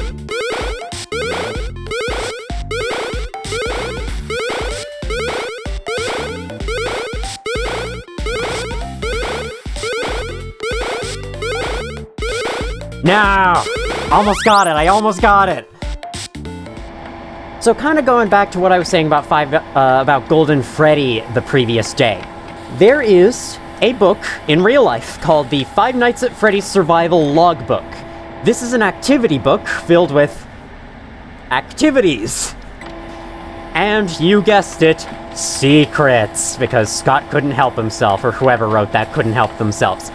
No! Almost got it, I almost got it! So kind of going back to what I was saying about Golden Freddy the previous day. There is a book in real life called the Five Nights at Freddy's Survival Logbook. This is an activity book filled with activities. And you guessed it, secrets, because Scott couldn't help himself, or whoever wrote that couldn't help themselves.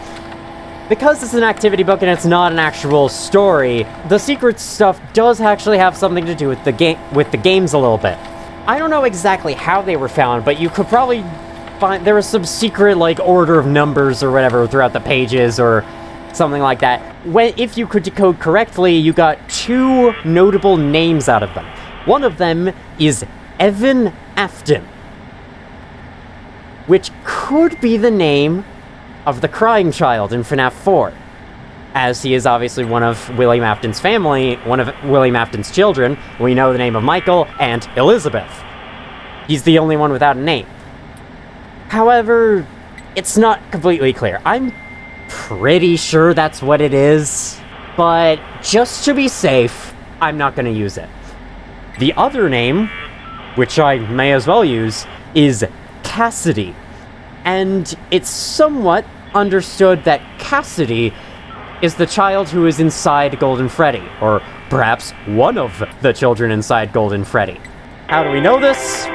Because it's an activity book and it's not an actual story, the secret stuff does actually have something to do with the games a little bit. I don't know exactly how they were found, but you could probably find there was some secret like order of numbers or whatever throughout the pages or something like that. If you could decode correctly, you got 2 notable names out of them. One of them is Evan Afton, which could be the name of the crying child in FNAF 4, as he is obviously one of William Afton's family, one of William Afton's children. We know the name of Michael and Elizabeth. He's the only one without a name. However, it's not completely clear. I'm pretty sure that's what it is, but just to be safe, I'm not going to use it. The other name, which I may as well use, is Cassidy. And it's somewhat understood that Cassidy is the child who is inside Golden Freddy, or perhaps one of the children inside Golden Freddy. How do we know this?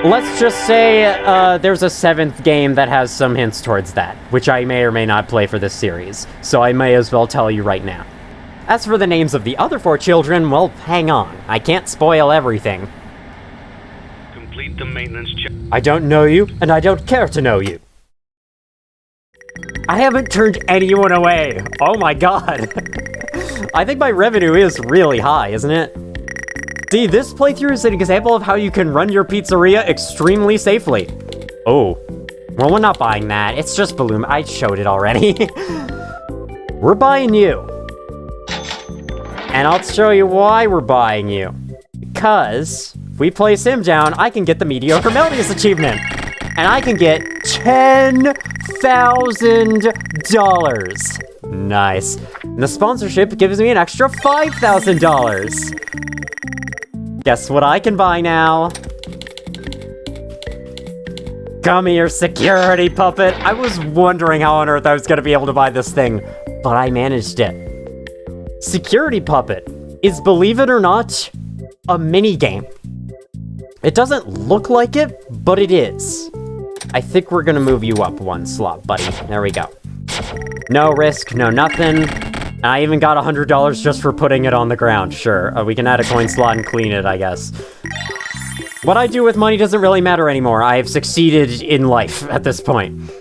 Let's just say there's a 7th game that has some hints towards that, which I may or may not play for this series, so I may as well tell you right now. As for the names of the other 4 children, well, hang on. I can't spoil everything. Complete the maintenance check. I don't know you, and I don't care to know you. I haven't turned anyone away. Oh my god. I think my revenue is really high, isn't it? See, this playthrough is an example of how you can run your pizzeria extremely safely. Oh. Well, we're not buying that. It's just Balloon. I showed it already. We're buying you. And I'll show you why we're buying you. Because if we place him down, I can get the Mediocre Melodious achievement. And I can get $10,000. Nice. And the sponsorship gives me an extra $5,000. Guess what I can buy now? Come here, security puppet. I was wondering how on earth I was going to be able to buy this thing, but I managed it. Security puppet is, believe it or not, a minigame. It doesn't look like it, but it is. I think we're gonna move you up one slot, buddy. There we go. No risk, no nothing. I even got $100 just for putting it on the ground. Sure, we can add a coin slot and clean it, I guess. What I do with money doesn't really matter anymore. I have succeeded in life at this point.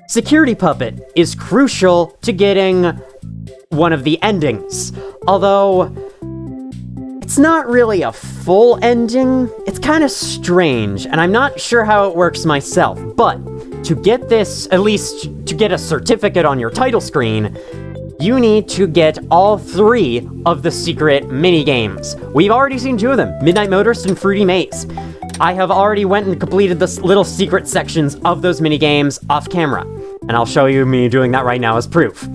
Security puppet is crucial to getting one of the endings. Although, it's not really a full ending. It's kind of strange, and I'm not sure how it works myself. But to get this, at least to get a certificate on your title screen, you need to get all 3 of the secret mini-games. We've already seen 2 of them, Midnight Motorist and Fruity Maze. I have already went and completed the little secret sections of those mini-games off camera, and I'll show you me doing that right now as proof.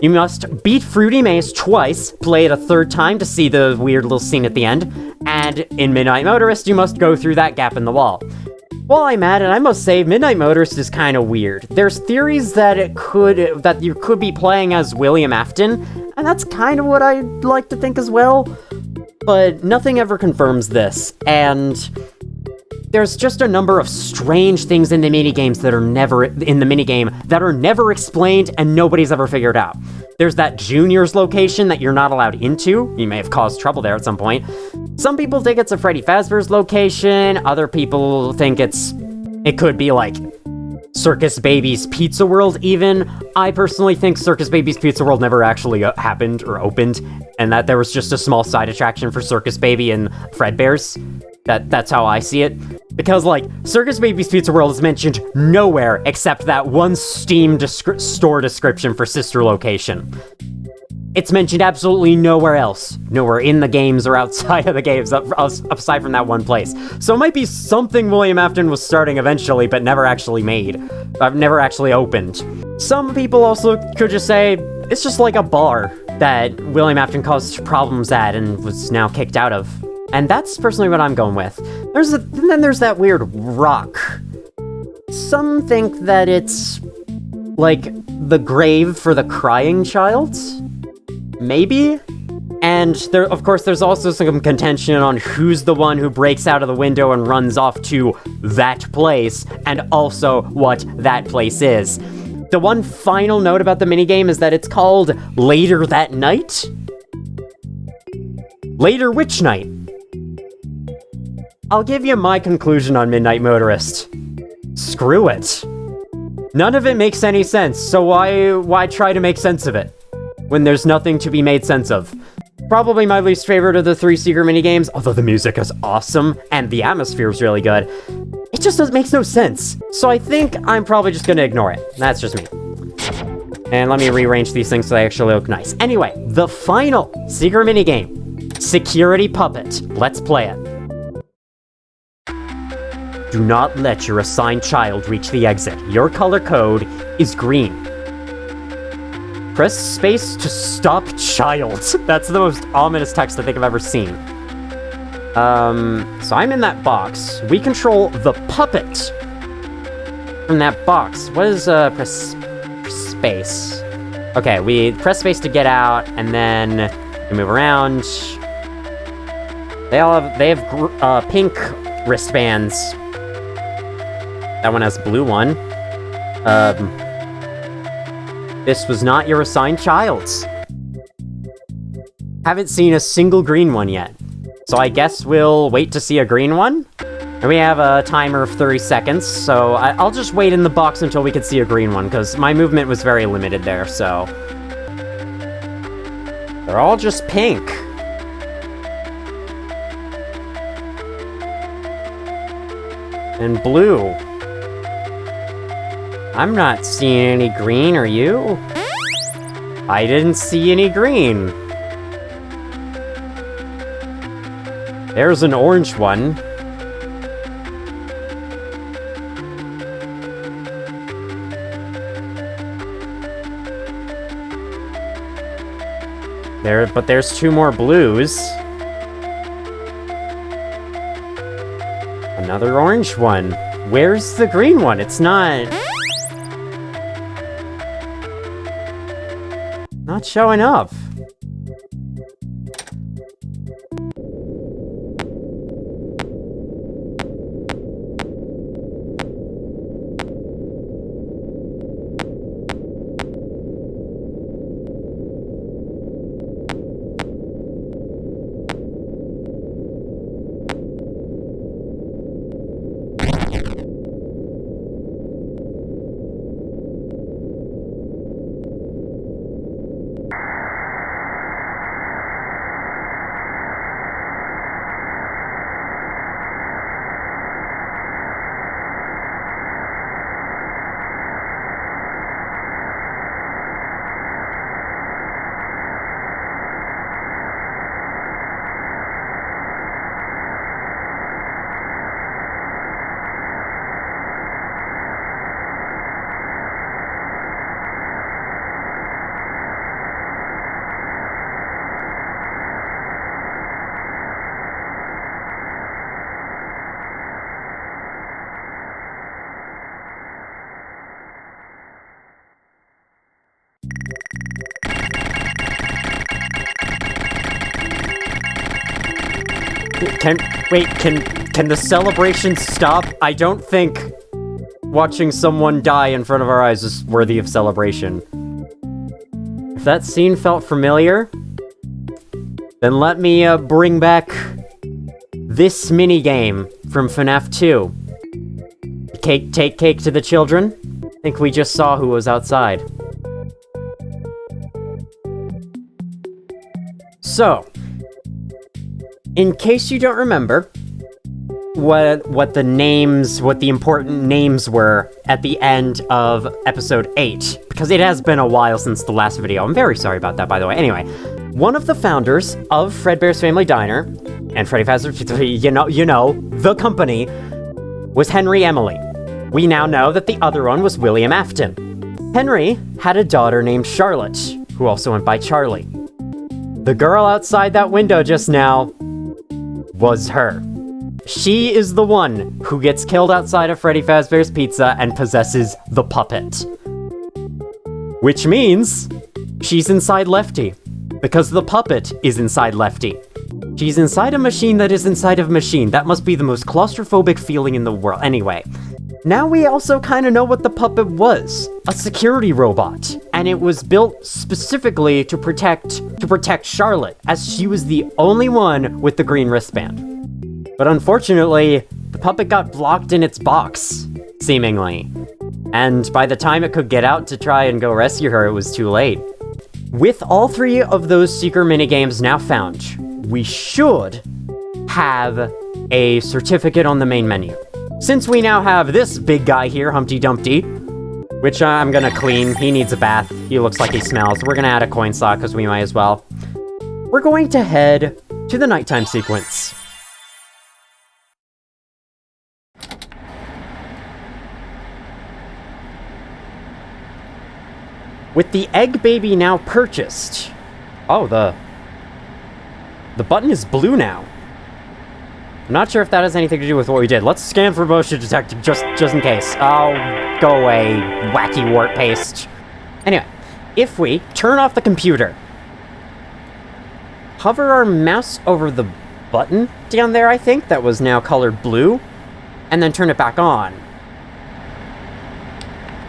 You must beat Fruity Maze twice, play it a 3rd time to see the weird little scene at the end, and in Midnight Motorist, you must go through that gap in the wall. While I'm at it, I must say, Midnight Motorist is kind of weird. There's theories that you could be playing as William Afton, and that's kind of what I like to think as well, but nothing ever confirms this, and there's just a number of strange things in the minigames that are never in the minigame that are never explained and nobody's ever figured out. There's that Junior's location that you're not allowed into. You may have caused trouble there at some point. Some people think it's a Freddy Fazbear's location. Other people think it could be like Circus Baby's Pizza World even. I personally think Circus Baby's Pizza World never actually happened or opened, and that there was just a small side attraction for Circus Baby and Fredbear's. That's how I see it. Because, like, Circus Baby's Pizza World is mentioned nowhere except that one Steam store description for sister location. It's mentioned absolutely nowhere else. Nowhere in the games or outside of the games, aside from that one place. So it might be something William Afton was starting eventually, but never actually made. Never actually opened. Some people also could just say, it's just like a bar that William Afton caused problems at and was now kicked out of. And that's personally what I'm going with. Then there's that weird rock. Some think that it's like the grave for the crying child. Maybe? And of course, there's also some contention on who's the one who breaks out of the window and runs off to that place, and also what that place is. The one final note about the minigame is that it's called Later That Night? Later which night? I'll give you my conclusion on Midnight Motorist. Screw it. None of it makes any sense, so why try to make sense of it when there's nothing to be made sense of? Probably my least favorite of the 3 secret minigames, although the music is awesome and the atmosphere is really good. It just makes no sense. So I think I'm probably just gonna ignore it. That's just me. And let me rearrange these things so they actually look nice. Anyway, the final secret minigame, Security Puppet. Let's play it. Do not let your assigned child reach the exit. Your color code is green. Press space to stop child. That's the most ominous text I think I've ever seen. So I'm in that box. We control the puppet from that box. What is, press space? Okay, we press space to get out, and then we move around. They have pink wristbands. That one has a blue one. This was not your assigned child. Haven't seen a single green one yet. So I guess we'll wait to see a green one. And we have a timer of 30 seconds, so I'll just wait in the box until we can see a green one, because my movement was very limited there, so... They're all just pink. And blue. I'm not seeing any green, are you? I didn't see any green. There's an orange one. But there's 2 more blues. Another orange one. Where's the green one? It's not showing up. Can the celebration stop? I don't think watching someone die in front of our eyes is worthy of celebration. If that scene felt familiar, then let me bring back this minigame from FNAF 2. Take cake to the children? I think we just saw who was outside. So, in case you don't remember what the important names were at the end of episode 8, because it has been a while since the last video. I'm very sorry about that, by the way. Anyway, one of the founders of Fredbear's Family Diner and Freddy Fazbear's, you know, the company, was Henry Emily. We now know that the other one was William Afton. Henry had a daughter named Charlotte, who also went by Charlie. The girl outside that window just now was her. She is the one who gets killed outside of Freddy Fazbear's Pizza and possesses the puppet. Which means she's inside Lefty, because the puppet is inside Lefty. She's inside a machine that is inside of a machine. That must be the most claustrophobic feeling in the world. Anyway, now we also kind of know what the puppet was. A security robot. And it was built specifically to protect Charlotte, as she was the only one with the green wristband. But unfortunately, the puppet got blocked in its box, seemingly. And by the time it could get out to try and go rescue her, it was too late. With all 3 of those secret minigames now found, we should have a certificate on the main menu. Since we now have this big guy here, Humpty Dumpty, which I'm gonna clean. He needs a bath. He looks like he smells. We're gonna add a coin slot because we might as well. We're going to head to the nighttime sequence. With the egg baby now purchased. Oh, the button is blue now. I'm not sure if that has anything to do with what we did. Let's scan for motion detector just in case. Oh, go away, wacky wart paste. Anyway, if we turn off the computer, hover our mouse over the button down there, I think, that was now colored blue, and then turn it back on.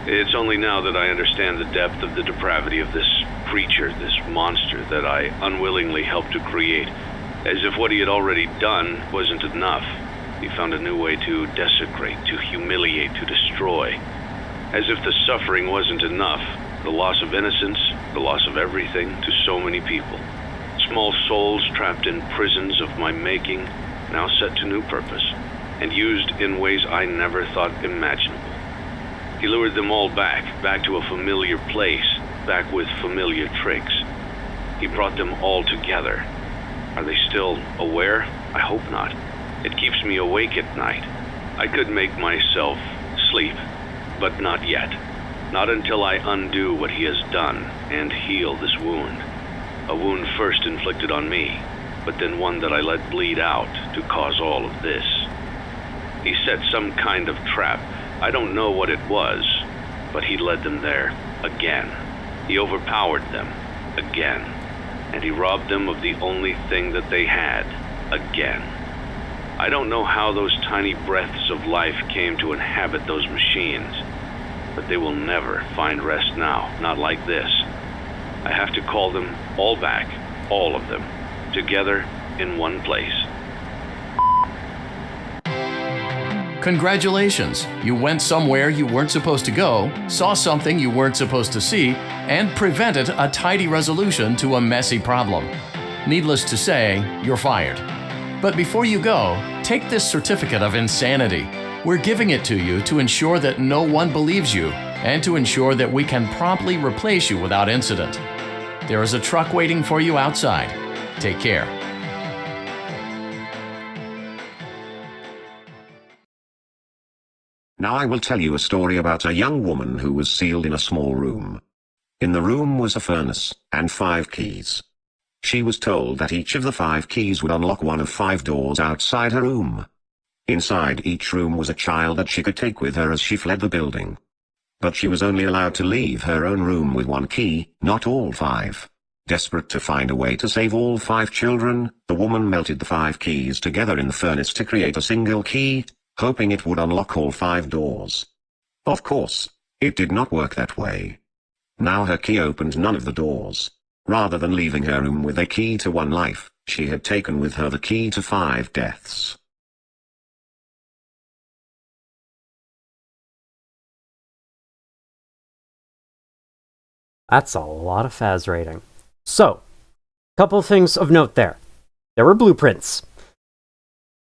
It's only now that I understand the depth of the depravity of this creature, this monster that I unwillingly helped to create. As if what he had already done wasn't enough. He found a new way to desecrate, to humiliate, to destroy. As if the suffering wasn't enough. The loss of innocence, the loss of everything to so many people. Small souls trapped in prisons of my making, now set to new purpose, and used in ways I never thought imaginable. He lured them all back to a familiar place, back with familiar tricks. He brought them all together. Are they still aware? I hope not. It keeps me awake at night. I could make myself sleep, but not yet. Not until I undo what he has done and heal this wound. A wound first inflicted on me, but then one that I let bleed out to cause all of this. He set some kind of trap. I don't know what it was, but he led them there again. He overpowered them again, and he robbed them of the only thing that they had again. I don't know how those tiny breaths of life came to inhabit those machines, but they will never find rest now, not like this. I have to call them all back, all of them, together in one place. Congratulations! You went somewhere you weren't supposed to go, saw something you weren't supposed to see, and prevented a tidy resolution to a messy problem. Needless to say, you're fired. But before you go, take this certificate of insanity. We're giving it to you to ensure that no one believes you, and to ensure that we can promptly replace you without incident. There is a truck waiting for you outside. Take care. Now I will tell you a story about a young woman who was sealed in a small room. In the room was a furnace, and 5 keys. She was told that each of the 5 keys would unlock one of 5 doors outside her room. Inside each room was a child that she could take with her as she fled the building. But she was only allowed to leave her own room with 1 key, not all 5. Desperate to find a way to save all 5 children, the woman melted the 5 keys together in the furnace to create a single key, hoping it would unlock all 5 doors. Of course, it did not work that way. Now her key opened none of the doors. Rather than leaving her room with a key to 1 life, she had taken with her the key to 5 deaths. That's a lot of Faz rating. So, couple things of note there. There were blueprints.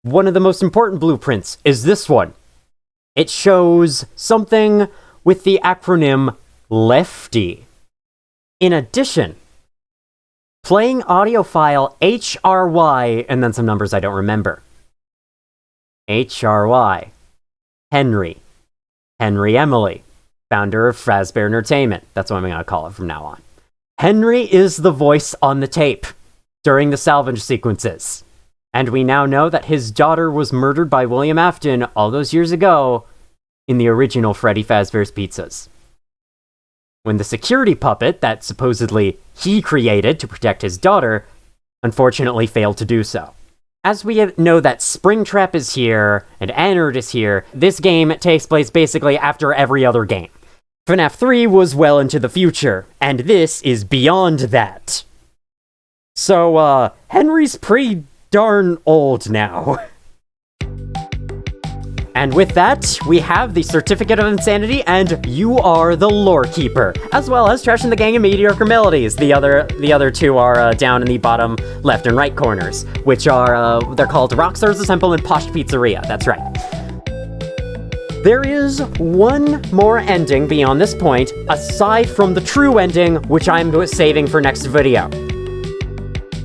One of the most important blueprints is this one. It shows something with the acronym LEFTY. In addition, playing audio file HRY, and then some numbers I don't remember. HRY. Henry Emily, founder of Fazbear Entertainment. That's what I'm going to call it from now on. Henry is the voice on the tape during the salvage sequences. And we now know that his daughter was murdered by William Afton all those years ago in the original Freddy Fazbear's Pizzas. When the security puppet that supposedly he created to protect his daughter unfortunately failed to do so. As we know that Springtrap is here and Anard is here, this game takes place basically after every other game. FNAF 3 was well into the future, and this is beyond that. So, Henry's pretty darn old now. And with that, we have the Certificate of Insanity, and you are the Lorekeeper, as well as Trash and the Gang and Mediocre Melodies. The other 2 are down in the bottom left and right corners, which are, they're called Rockstar's Temple and Posh Pizzeria. That's right. There is one more ending beyond this point, aside from the true ending, which I'm saving for next video.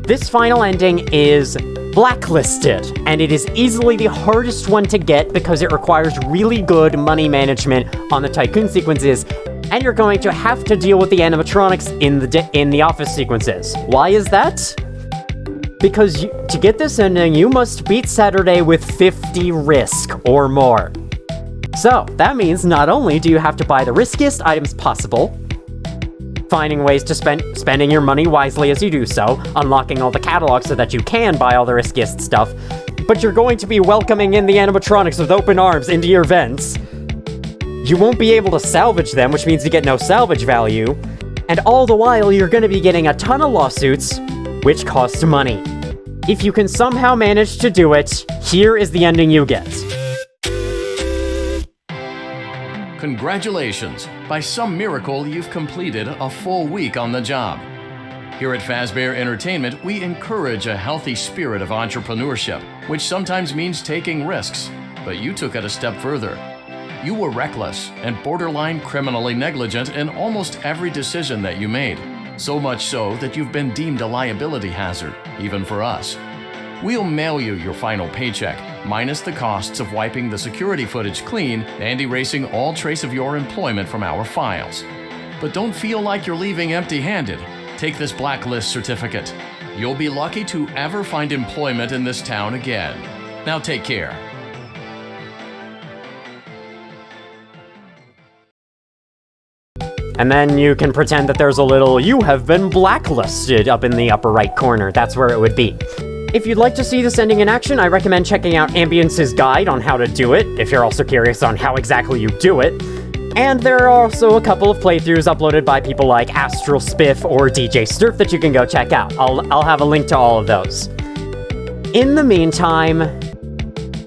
This final ending is Blacklisted, and it is easily the hardest one to get because it requires really good money management on the tycoon sequences, and you're going to have to deal with the animatronics in the office sequences. Why is that? Because to get this ending, you must beat Saturday with 50 risk or more. So, that means not only do you have to buy the riskiest items possible, finding ways to spending your money wisely as you do so, unlocking all the catalogs so that you can buy all the riskiest stuff, but you're going to be welcoming in the animatronics with open arms into your vents. You won't be able to salvage them, which means you get no salvage value, and all the while you're going to be getting a ton of lawsuits, which cost money. If you can somehow manage to do it, here is the ending you get. Congratulations! By some miracle, you've completed a full week on the job. Here at Fazbear Entertainment, we encourage a healthy spirit of entrepreneurship, which sometimes means taking risks, but you took it a step further. You were reckless and borderline criminally negligent in almost every decision that you made, so much so that you've been deemed a liability hazard, even for us. We'll mail you your final paycheck, minus the costs of wiping the security footage clean and erasing all trace of your employment from our files. But don't feel like you're leaving empty-handed. Take this Blacklist Certificate. You'll be lucky to ever find employment in this town again. Now take care. And then you can pretend that there's a little "you have been blacklisted" up in the upper right corner. That's where it would be. If you'd like to see this ending in action, I recommend checking out Ambience's guide on how to do it, if you're also curious on how exactly you do it. And there are also a couple of playthroughs uploaded by people like Astral Spiff or DJ Sturf that you can go check out. I'll have a link to all of those. In the meantime,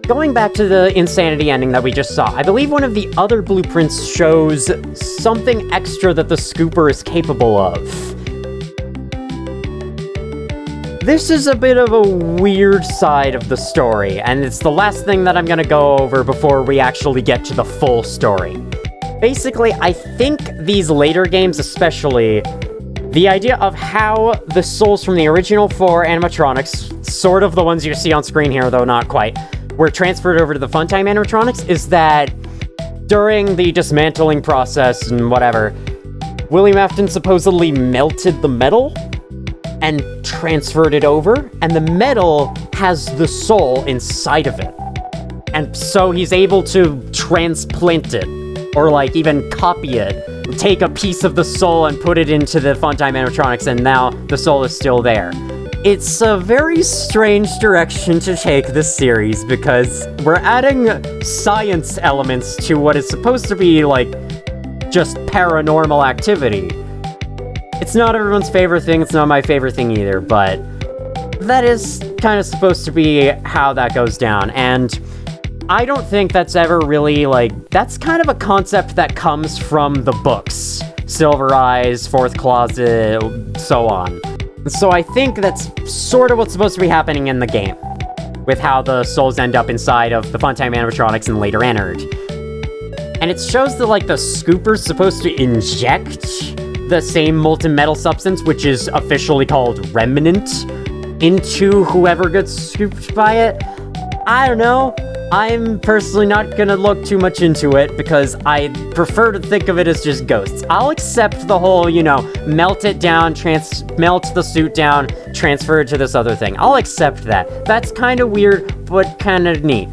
going back to the Insanity ending that we just saw, I believe one of the other blueprints shows something extra that the Scooper is capable of. This is a bit of a weird side of the story, and it's the last thing that I'm gonna go over before we actually get to the full story. Basically, I think these later games especially, the idea of how the souls from the original 4 animatronics, sort of the ones you see on screen here, though not quite, were transferred over to the Funtime animatronics, is that during the dismantling process and whatever, William Afton supposedly melted the metal and transferred it over, and the metal has the soul inside of it. And so he's able to transplant it, or like even copy it, take a piece of the soul and put it into the Funtime animatronics, and now the soul is still there. It's a very strange direction to take this series, because we're adding science elements to what is supposed to be, like, just paranormal activity. It's not everyone's favorite thing, it's not my favorite thing either, but that is kind of supposed to be how that goes down, and I don't think that's ever really, like, that's kind of a concept that comes from the books. Silver Eyes, Fourth Closet, so on. So I think that's sort of what's supposed to be happening in the game, with how the souls end up inside of the Funtime animatronics and later entered. And it shows that, like, the Scooper's supposed to inject the same molten metal substance, which is officially called Remnant, into whoever gets scooped by it. I don't know. I'm personally not gonna look too much into it, because I prefer to think of it as just ghosts. I'll accept the whole, melt it down, melt the suit down, transfer it to this other thing. I'll accept that. That's kind of weird, but kind of neat.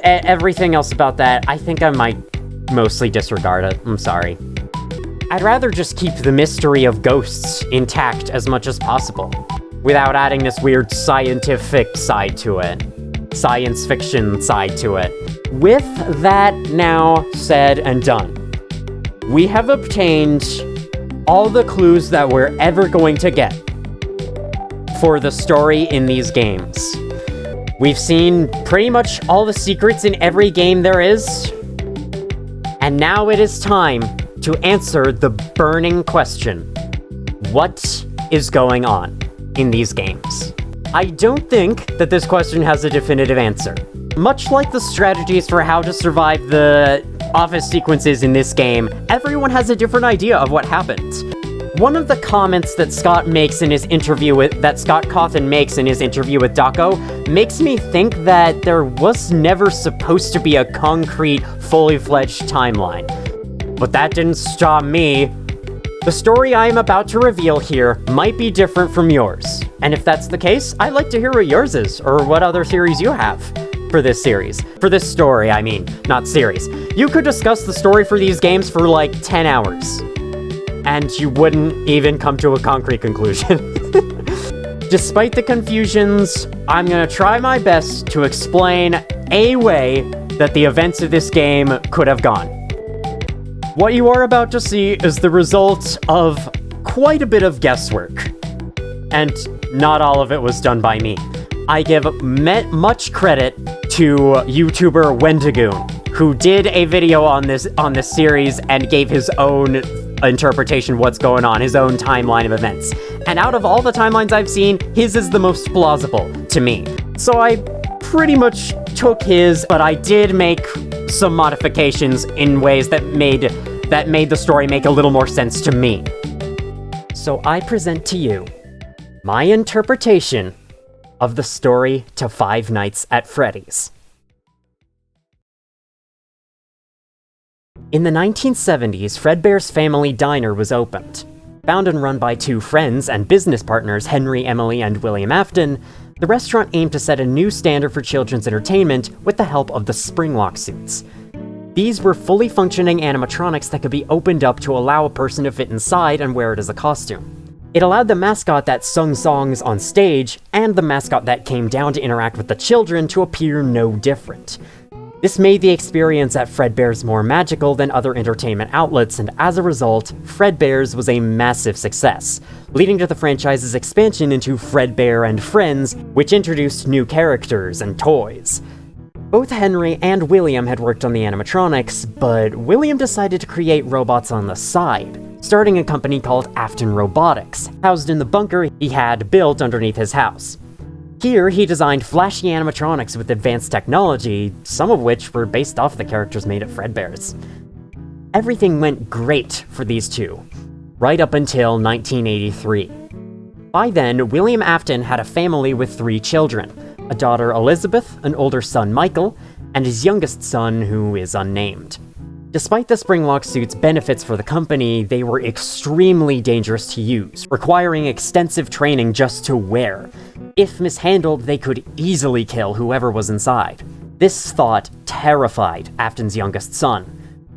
Everything else about that, I think I might mostly disregard it. I'm sorry. I'd rather just keep the mystery of ghosts intact as much as possible, without adding this weird scientific side to it. Science fiction side to it. With that now said and done, we have obtained all the clues that we're ever going to get for the story in these games. We've seen pretty much all the secrets in every game there is, and now it is time to answer the burning question: what is going on in these games? I don't think that this question has a definitive answer. Much like the strategies for how to survive the office sequences in this game, everyone has a different idea of what happened. One of the comments that Scott Cawthon makes in his interview with Daco makes me think that there was never supposed to be a concrete, fully fledged timeline. But that didn't stop me. The story I am about to reveal here might be different from yours, and if that's the case, I'd like to hear what yours is, or what other theories you have for this series. For this story, I mean, not series. You could discuss the story for these games for like 10 hours, and you wouldn't even come to a concrete conclusion. Despite the confusions, I'm gonna try my best to explain a way that the events of this game could have gone. What you are about to see is the result of quite a bit of guesswork, and not all of it was done by me. I give much credit to YouTuber Wendigoon, who did a video on this series and gave his own interpretation of what's going on, his own timeline of events. And out of all the timelines I've seen, his is the most plausible to me. So I pretty much took his, but I did make some modifications in ways that made the story make a little more sense to me. So I present to you my interpretation of the story to Five Nights at Freddy's. In the 1970s, Fredbear's Family Diner was opened. Found and run by two friends and business partners, Henry, Emily, and William Afton, the restaurant aimed to set a new standard for children's entertainment with the help of the Springlock suits. These were fully functioning animatronics that could be opened up to allow a person to fit inside and wear it as a costume. It allowed the mascot that sung songs on stage and the mascot that came down to interact with the children to appear no different. This made the experience at Fredbear's more magical than other entertainment outlets, and as a result, Fredbear's was a massive success, leading to the franchise's expansion into Fredbear and Friends, which introduced new characters and toys. Both Henry and William had worked on the animatronics, but William decided to create robots on the side, starting a company called Afton Robotics, housed in the bunker he had built underneath his house. Here, he designed flashy animatronics with advanced technology, some of which were based off the characters made at Fredbear's. Everything went great for these two, right up until 1983. By then, William Afton had a family with 3 children, a daughter Elizabeth, an older son Michael, and his youngest son who is unnamed. Despite the Springlock suit's benefits for the company, they were extremely dangerous to use, requiring extensive training just to wear. If mishandled, they could easily kill whoever was inside. This thought terrified Afton's youngest son,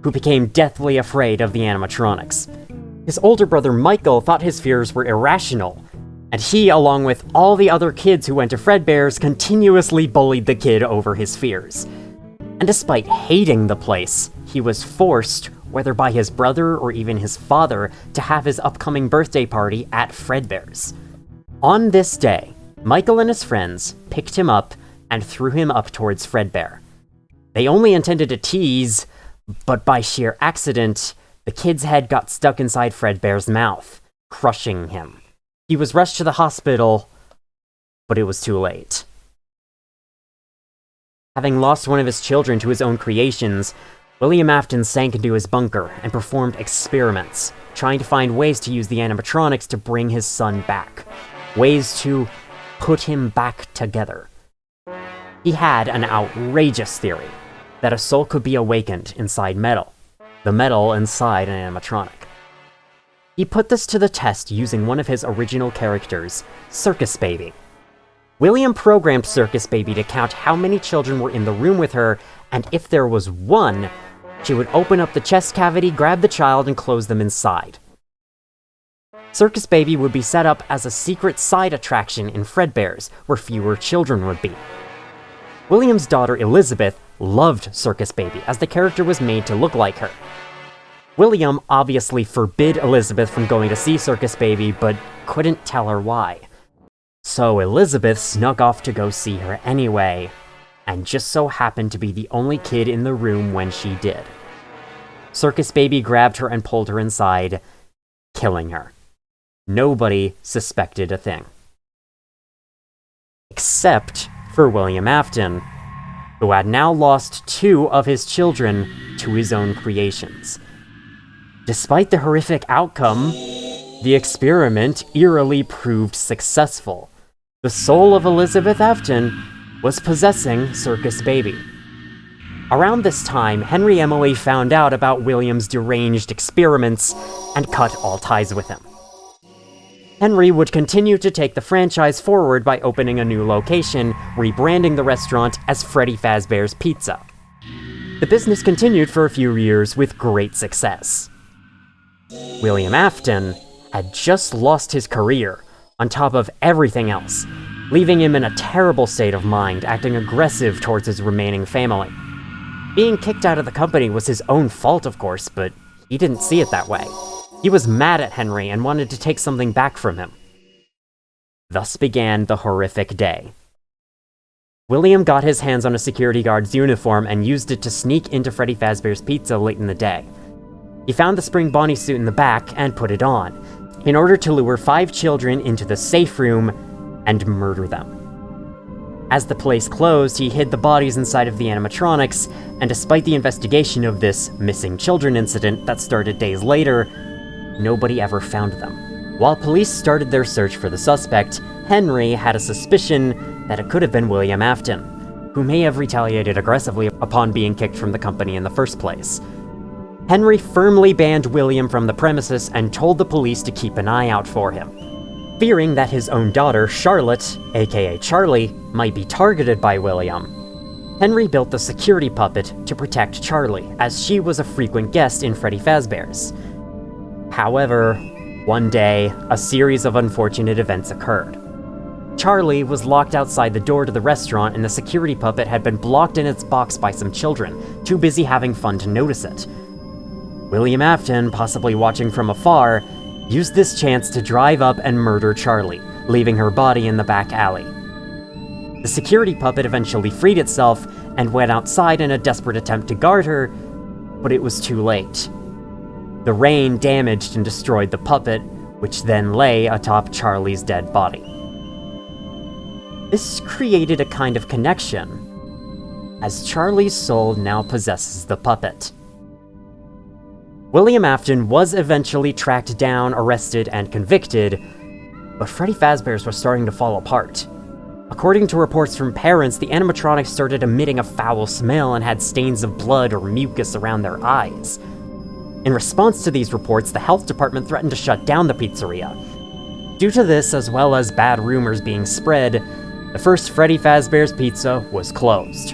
who became deathly afraid of the animatronics. His older brother Michael thought his fears were irrational, and he, along with all the other kids who went to Fredbear's, continuously bullied the kid over his fears. And despite hating the place, he was forced, whether by his brother or even his father, to have his upcoming birthday party at Fredbear's. On this day, Michael and his friends picked him up and threw him up towards Fredbear. They only intended to tease, but by sheer accident, the kid's head got stuck inside Fredbear's mouth, crushing him. He was rushed to the hospital, but it was too late. Having lost one of his children to his own creations, William Afton sank into his bunker and performed experiments, trying to find ways to use the animatronics to bring his son back. Ways to put him back together. He had an outrageous theory that a soul could be awakened inside metal, the metal inside an animatronic. He put this to the test using one of his original characters, Circus Baby. William programmed Circus Baby to count how many children were in the room with her, and if there was one, she would open up the chest cavity, grab the child, and close them inside. Circus Baby would be set up as a secret side attraction in Fredbear's, where fewer children would be. William's daughter Elizabeth loved Circus Baby, as the character was made to look like her. William obviously forbid Elizabeth from going to see Circus Baby, but couldn't tell her why. So Elizabeth snuck off to go see her anyway, and just so happened to be the only kid in the room when she did. Circus Baby grabbed her and pulled her inside, killing her. Nobody suspected a thing. Except for William Afton, who had now lost 2 of his children to his own creations. Despite the horrific outcome, the experiment eerily proved successful. The soul of Elizabeth Afton was possessing Circus Baby. Around this time, Henry Emily found out about William's deranged experiments and cut all ties with him. Henry would continue to take the franchise forward by opening a new location, rebranding the restaurant as Freddy Fazbear's Pizza. The business continued for a few years with great success. William Afton had just lost his career, on top of everything else, leaving him in a terrible state of mind, acting aggressive towards his remaining family. Being kicked out of the company was his own fault, of course, but he didn't see it that way. He was mad at Henry and wanted to take something back from him. Thus began the horrific day. William got his hands on a security guard's uniform and used it to sneak into Freddy Fazbear's Pizza late in the day. He found the spring Bonnie suit in the back and put it on, in order to lure 5 children into the safe room and murder them. As the place closed, he hid the bodies inside of the animatronics, and despite the investigation of this missing children incident that started days later, nobody ever found them. While police started their search for the suspect, Henry had a suspicion that it could have been William Afton, who may have retaliated aggressively upon being kicked from the company in the first place. Henry firmly banned William from the premises and told the police to keep an eye out for him. Fearing that his own daughter, Charlotte, aka Charlie, might be targeted by William, Henry built the security puppet to protect Charlie, as she was a frequent guest in Freddy Fazbear's. However, one day, a series of unfortunate events occurred. Charlie was locked outside the door to the restaurant, and the security puppet had been blocked in its box by some children, too busy having fun to notice it. William Afton, possibly watching from afar, used this chance to drive up and murder Charlie, leaving her body in the back alley. The security puppet eventually freed itself and went outside in a desperate attempt to guard her, but it was too late. The rain damaged and destroyed the puppet, which then lay atop Charlie's dead body. This created a kind of connection, as Charlie's soul now possesses the puppet. William Afton was eventually tracked down, arrested, and convicted, but Freddy Fazbear's was starting to fall apart. According to reports from parents, the animatronics started emitting a foul smell and had stains of blood or mucus around their eyes. In response to these reports, the health department threatened to shut down the pizzeria. Due to this, as well as bad rumors being spread, the first Freddy Fazbear's Pizza was closed.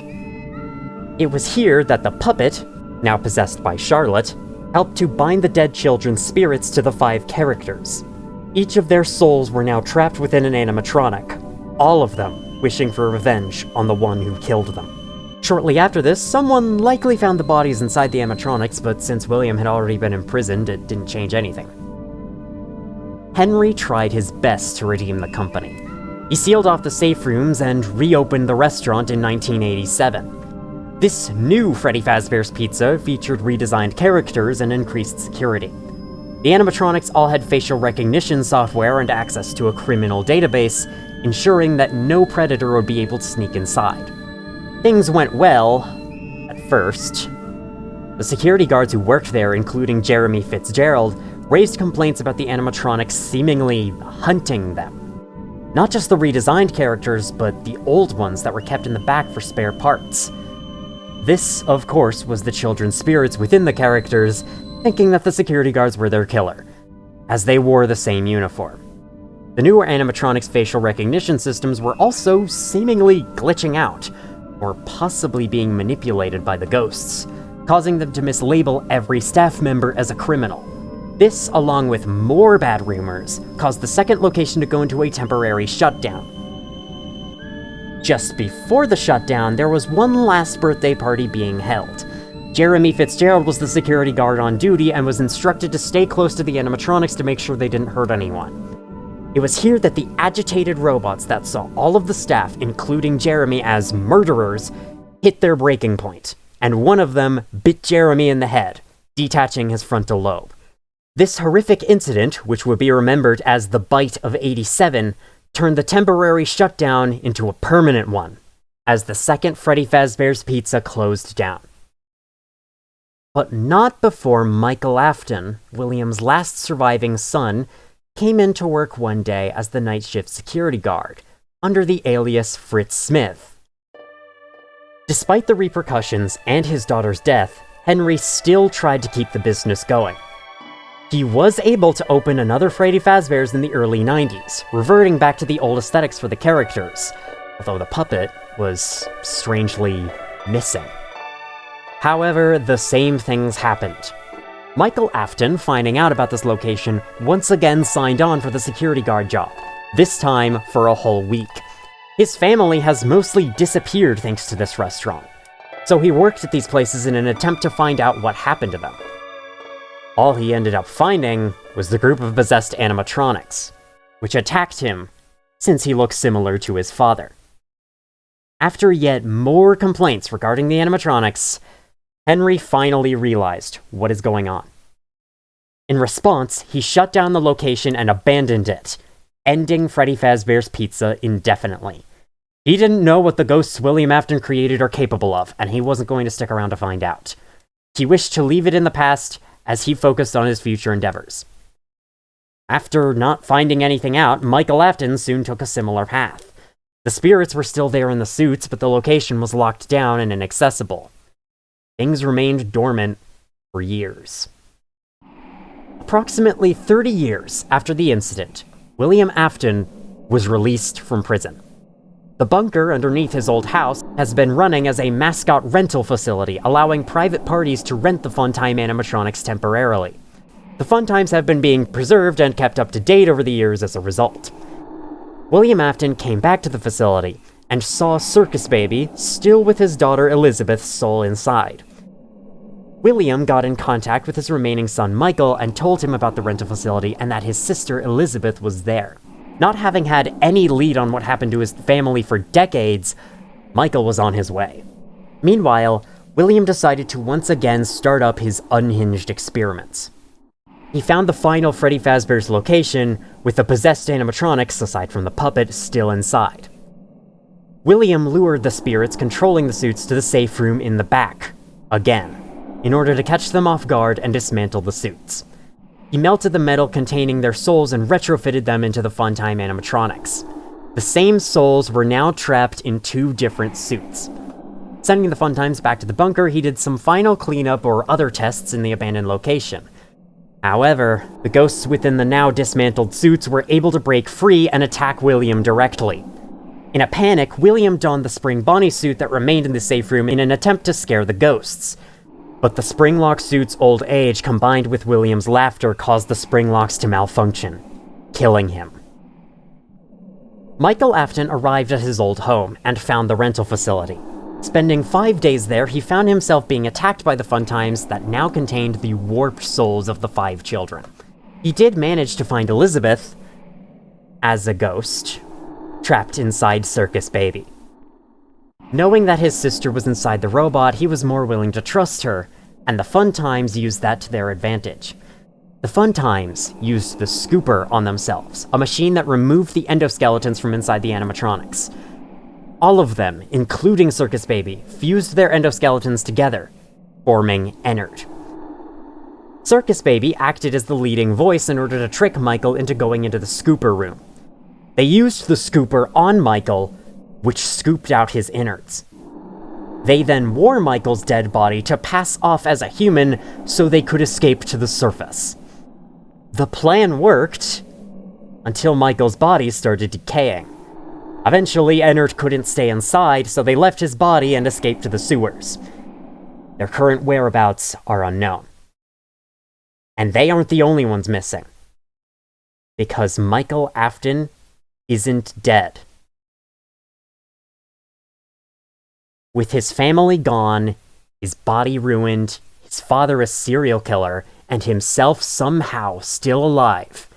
It was here that the puppet, now possessed by Charlotte, helped to bind the dead children's spirits to the 5 characters. Each of their souls were now trapped within an animatronic, all of them wishing for revenge on the one who killed them. Shortly after this, someone likely found the bodies inside the animatronics, but since William had already been imprisoned, it didn't change anything. Henry tried his best to redeem the company. He sealed off the safe rooms and reopened the restaurant in 1987. This new Freddy Fazbear's Pizza featured redesigned characters and increased security. The animatronics all had facial recognition software and access to a criminal database, ensuring that no predator would be able to sneak inside. Things went well, at first. The security guards who worked there, including Jeremy Fitzgerald, raised complaints about the animatronics seemingly hunting them. Not just the redesigned characters, but the old ones that were kept in the back for spare parts. This, of course, was the children's spirits within the characters, thinking that the security guards were their killer, as they wore the same uniform. The newer animatronics' facial recognition systems were also seemingly glitching out, or possibly being manipulated by the ghosts, causing them to mislabel every staff member as a criminal. This, along with more bad rumors, caused the second location to go into a temporary shutdown. Just before the shutdown, there was one last birthday party being held. Jeremy Fitzgerald was the security guard on duty and was instructed to stay close to the animatronics to make sure they didn't hurt anyone. It was here that the agitated robots that saw all of the staff, including Jeremy, as murderers, hit their breaking point, and one of them bit Jeremy in the head, detaching his frontal lobe. This horrific incident, which would be remembered as the Bite of '87, turned the temporary shutdown into a permanent one, as the second Freddy Fazbear's Pizza closed down. But not before Michael Afton, William's last surviving son, came into work one day as the night shift security guard, under the alias Fritz Smith. Despite the repercussions and his daughter's death, Henry still tried to keep the business going. He was able to open another Freddy Fazbear's in the early 90s, reverting back to the old aesthetics for the characters, although the puppet was strangely missing. However, the same things happened. Michael Afton, finding out about this location, once again signed on for the security guard job, this time for a whole week. His family has mostly disappeared thanks to this restaurant, so he worked at these places in an attempt to find out what happened to them. All he ended up finding was the group of possessed animatronics, which attacked him since he looked similar to his father. After yet more complaints regarding the animatronics, Henry finally realized what is going on. In response, he shut down the location and abandoned it, ending Freddy Fazbear's Pizza indefinitely. He didn't know what the ghosts William Afton created are capable of, and he wasn't going to stick around to find out. He wished to leave it in the past as he focused on his future endeavors. After not finding anything out, Michael Afton soon took a similar path. The spirits were still there in the suits, but the location was locked down and inaccessible. Things remained dormant for years. Approximately 30 years after the incident, William Afton was released from prison. The bunker underneath his old house has been running as a mascot rental facility, allowing private parties to rent the Funtime animatronics temporarily. The Funtimes have been being preserved and kept up to date over the years as a result. William Afton came back to the facility and saw Circus Baby still with his daughter Elizabeth's soul inside. William got in contact with his remaining son Michael and told him about the rental facility and that his sister Elizabeth was there. Not having had any lead on what happened to his family for decades, Michael was on his way. Meanwhile, William decided to once again start up his unhinged experiments. He found the final Freddy Fazbear's location, with the possessed animatronics, aside from the puppet, still inside. William lured the spirits controlling the suits to the safe room in the back, again, in order to catch them off guard and dismantle the suits. He melted the metal containing their souls and retrofitted them into the Funtime animatronics. The same souls were now trapped in 2 different suits. Sending the Funtimes back to the bunker, he did some final cleanup or other tests in the abandoned location. However, the ghosts within the now dismantled suits were able to break free and attack William directly. In a panic, William donned the spring Bonnie suit that remained in the safe room in an attempt to scare the ghosts. But the Springlock suit's old age combined with William's laughter caused the Springlocks to malfunction, killing him. Michael Afton arrived at his old home and found the rental facility. Spending 5 days there, he found himself being attacked by the Funtimes that now contained the warped souls of the 5 children. He did manage to find Elizabeth, as a ghost, trapped inside Circus Baby. Knowing that his sister was inside the robot, he was more willing to trust her, and the Funtimes used that to their advantage. The Funtimes used the Scooper on themselves, a machine that removed the endoskeletons from inside the animatronics. All of them, including Circus Baby, fused their endoskeletons together, forming Ennard. Circus Baby acted as the leading voice in order to trick Michael into going into the Scooper room. They used the Scooper on Michael, which scooped out his innards. They then wore Michael's dead body to pass off as a human so they could escape to the surface. The plan worked, until Michael's body started decaying. Eventually, Ennard couldn't stay inside, so they left his body and escaped to the sewers. Their current whereabouts are unknown. And they aren't the only ones missing. Because Michael Afton isn't dead. With his family gone, his body ruined, his father a serial killer, and himself somehow still alive,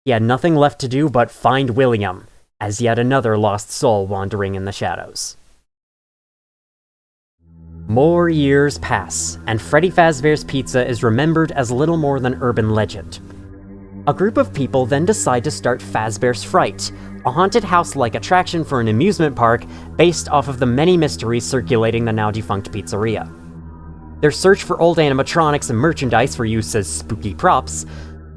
he had nothing left to do but find William, as yet another lost soul wandering in the shadows. More years pass, and Freddy Fazbear's Pizza is remembered as little more than urban legend. A group of people then decide to start Fazbear's Fright, a haunted house-like attraction for an amusement park based off of the many mysteries circulating the now-defunct pizzeria. Their search for old animatronics and merchandise for use as spooky props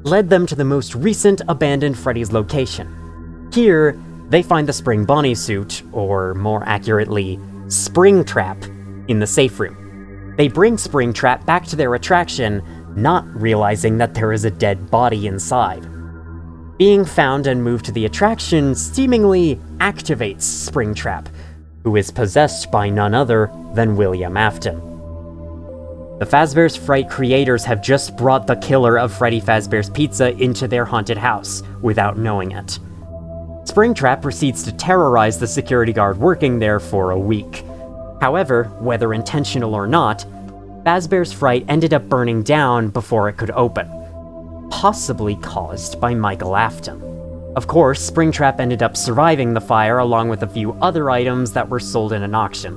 led them to the most recent abandoned Freddy's location. Here, they find the Spring Bonnie suit, or more accurately, Springtrap, in the safe room. They bring Springtrap back to their attraction, not realizing that there is a dead body inside. Being found and moved to the attraction seemingly activates Springtrap, who is possessed by none other than William Afton. The Fazbear's Fright creators have just brought the killer of Freddy Fazbear's Pizza into their haunted house without knowing it. Springtrap proceeds to terrorize the security guard working there for a week. However, whether intentional or not, Fazbear's Fright ended up burning down before it could open, possibly caused by Michael Afton. Of course, Springtrap ended up surviving the fire along with a few other items that were sold in an auction.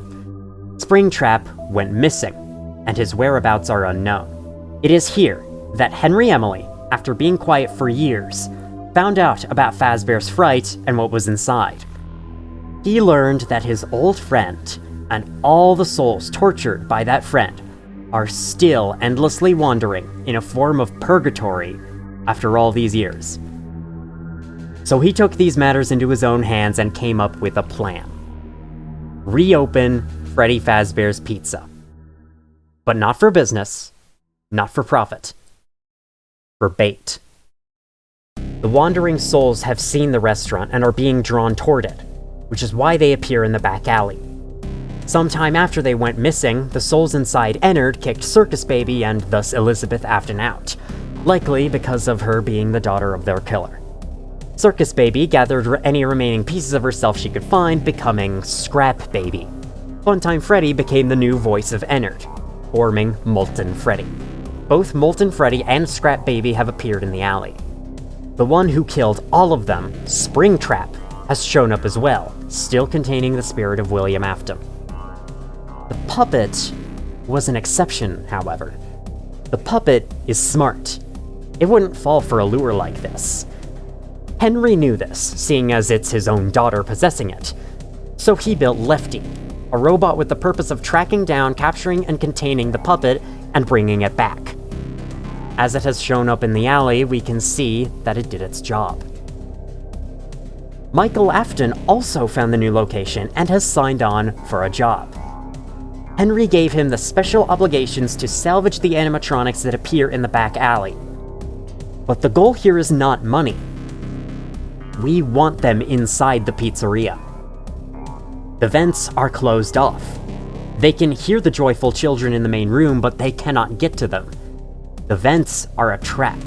Springtrap went missing, and his whereabouts are unknown. It is here that Henry Emily, after being quiet for years, found out about Fazbear's Fright and what was inside. He learned that his old friend, and all the souls tortured by that friend, are still endlessly wandering in a form of purgatory after all these years. So he took these matters into his own hands and came up with a plan. Reopen Freddy Fazbear's Pizza. But not for business, Not for profit. For bait. The wandering souls have seen the restaurant and are being drawn toward it, which is why they appear in the back alley. Sometime after they went missing, the souls inside entered, kicked Circus Baby, and thus Elizabeth Afton out, likely because of her being the daughter of their killer. Circus Baby gathered any remaining pieces of herself she could find, becoming Scrap Baby. Funtime Freddy became the new voice of Ennard, forming Molten Freddy. Both Molten Freddy and Scrap Baby have appeared in the alley. The one who killed all of them, Springtrap, has shown up as well, still containing the spirit of William Afton. The puppet was an exception, however. The puppet is smart. It wouldn't fall for a lure like this. Henry knew this, seeing as it's his own daughter possessing it. So he built Lefty, a robot with the purpose of tracking down, capturing, and containing the puppet and bringing it back. As it has shown up in the alley, we can see that it did its job. Michael Afton also found the new location and has signed on for a job. Henry gave him the special obligations to salvage the animatronics that appear in the back alley. But the goal here is not money. We want them inside the pizzeria. The vents are closed off. They can hear the joyful children in the main room, but they cannot get to them. The vents are a trap.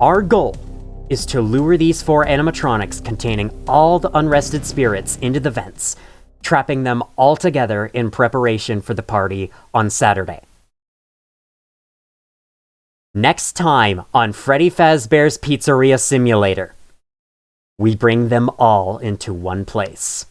Our goal is to lure these 4 animatronics containing all the unrested spirits into the vents, trapping them all together in preparation for the party on Saturday. Next time on Freddy Fazbear's Pizzeria Simulator, we bring them all into one place.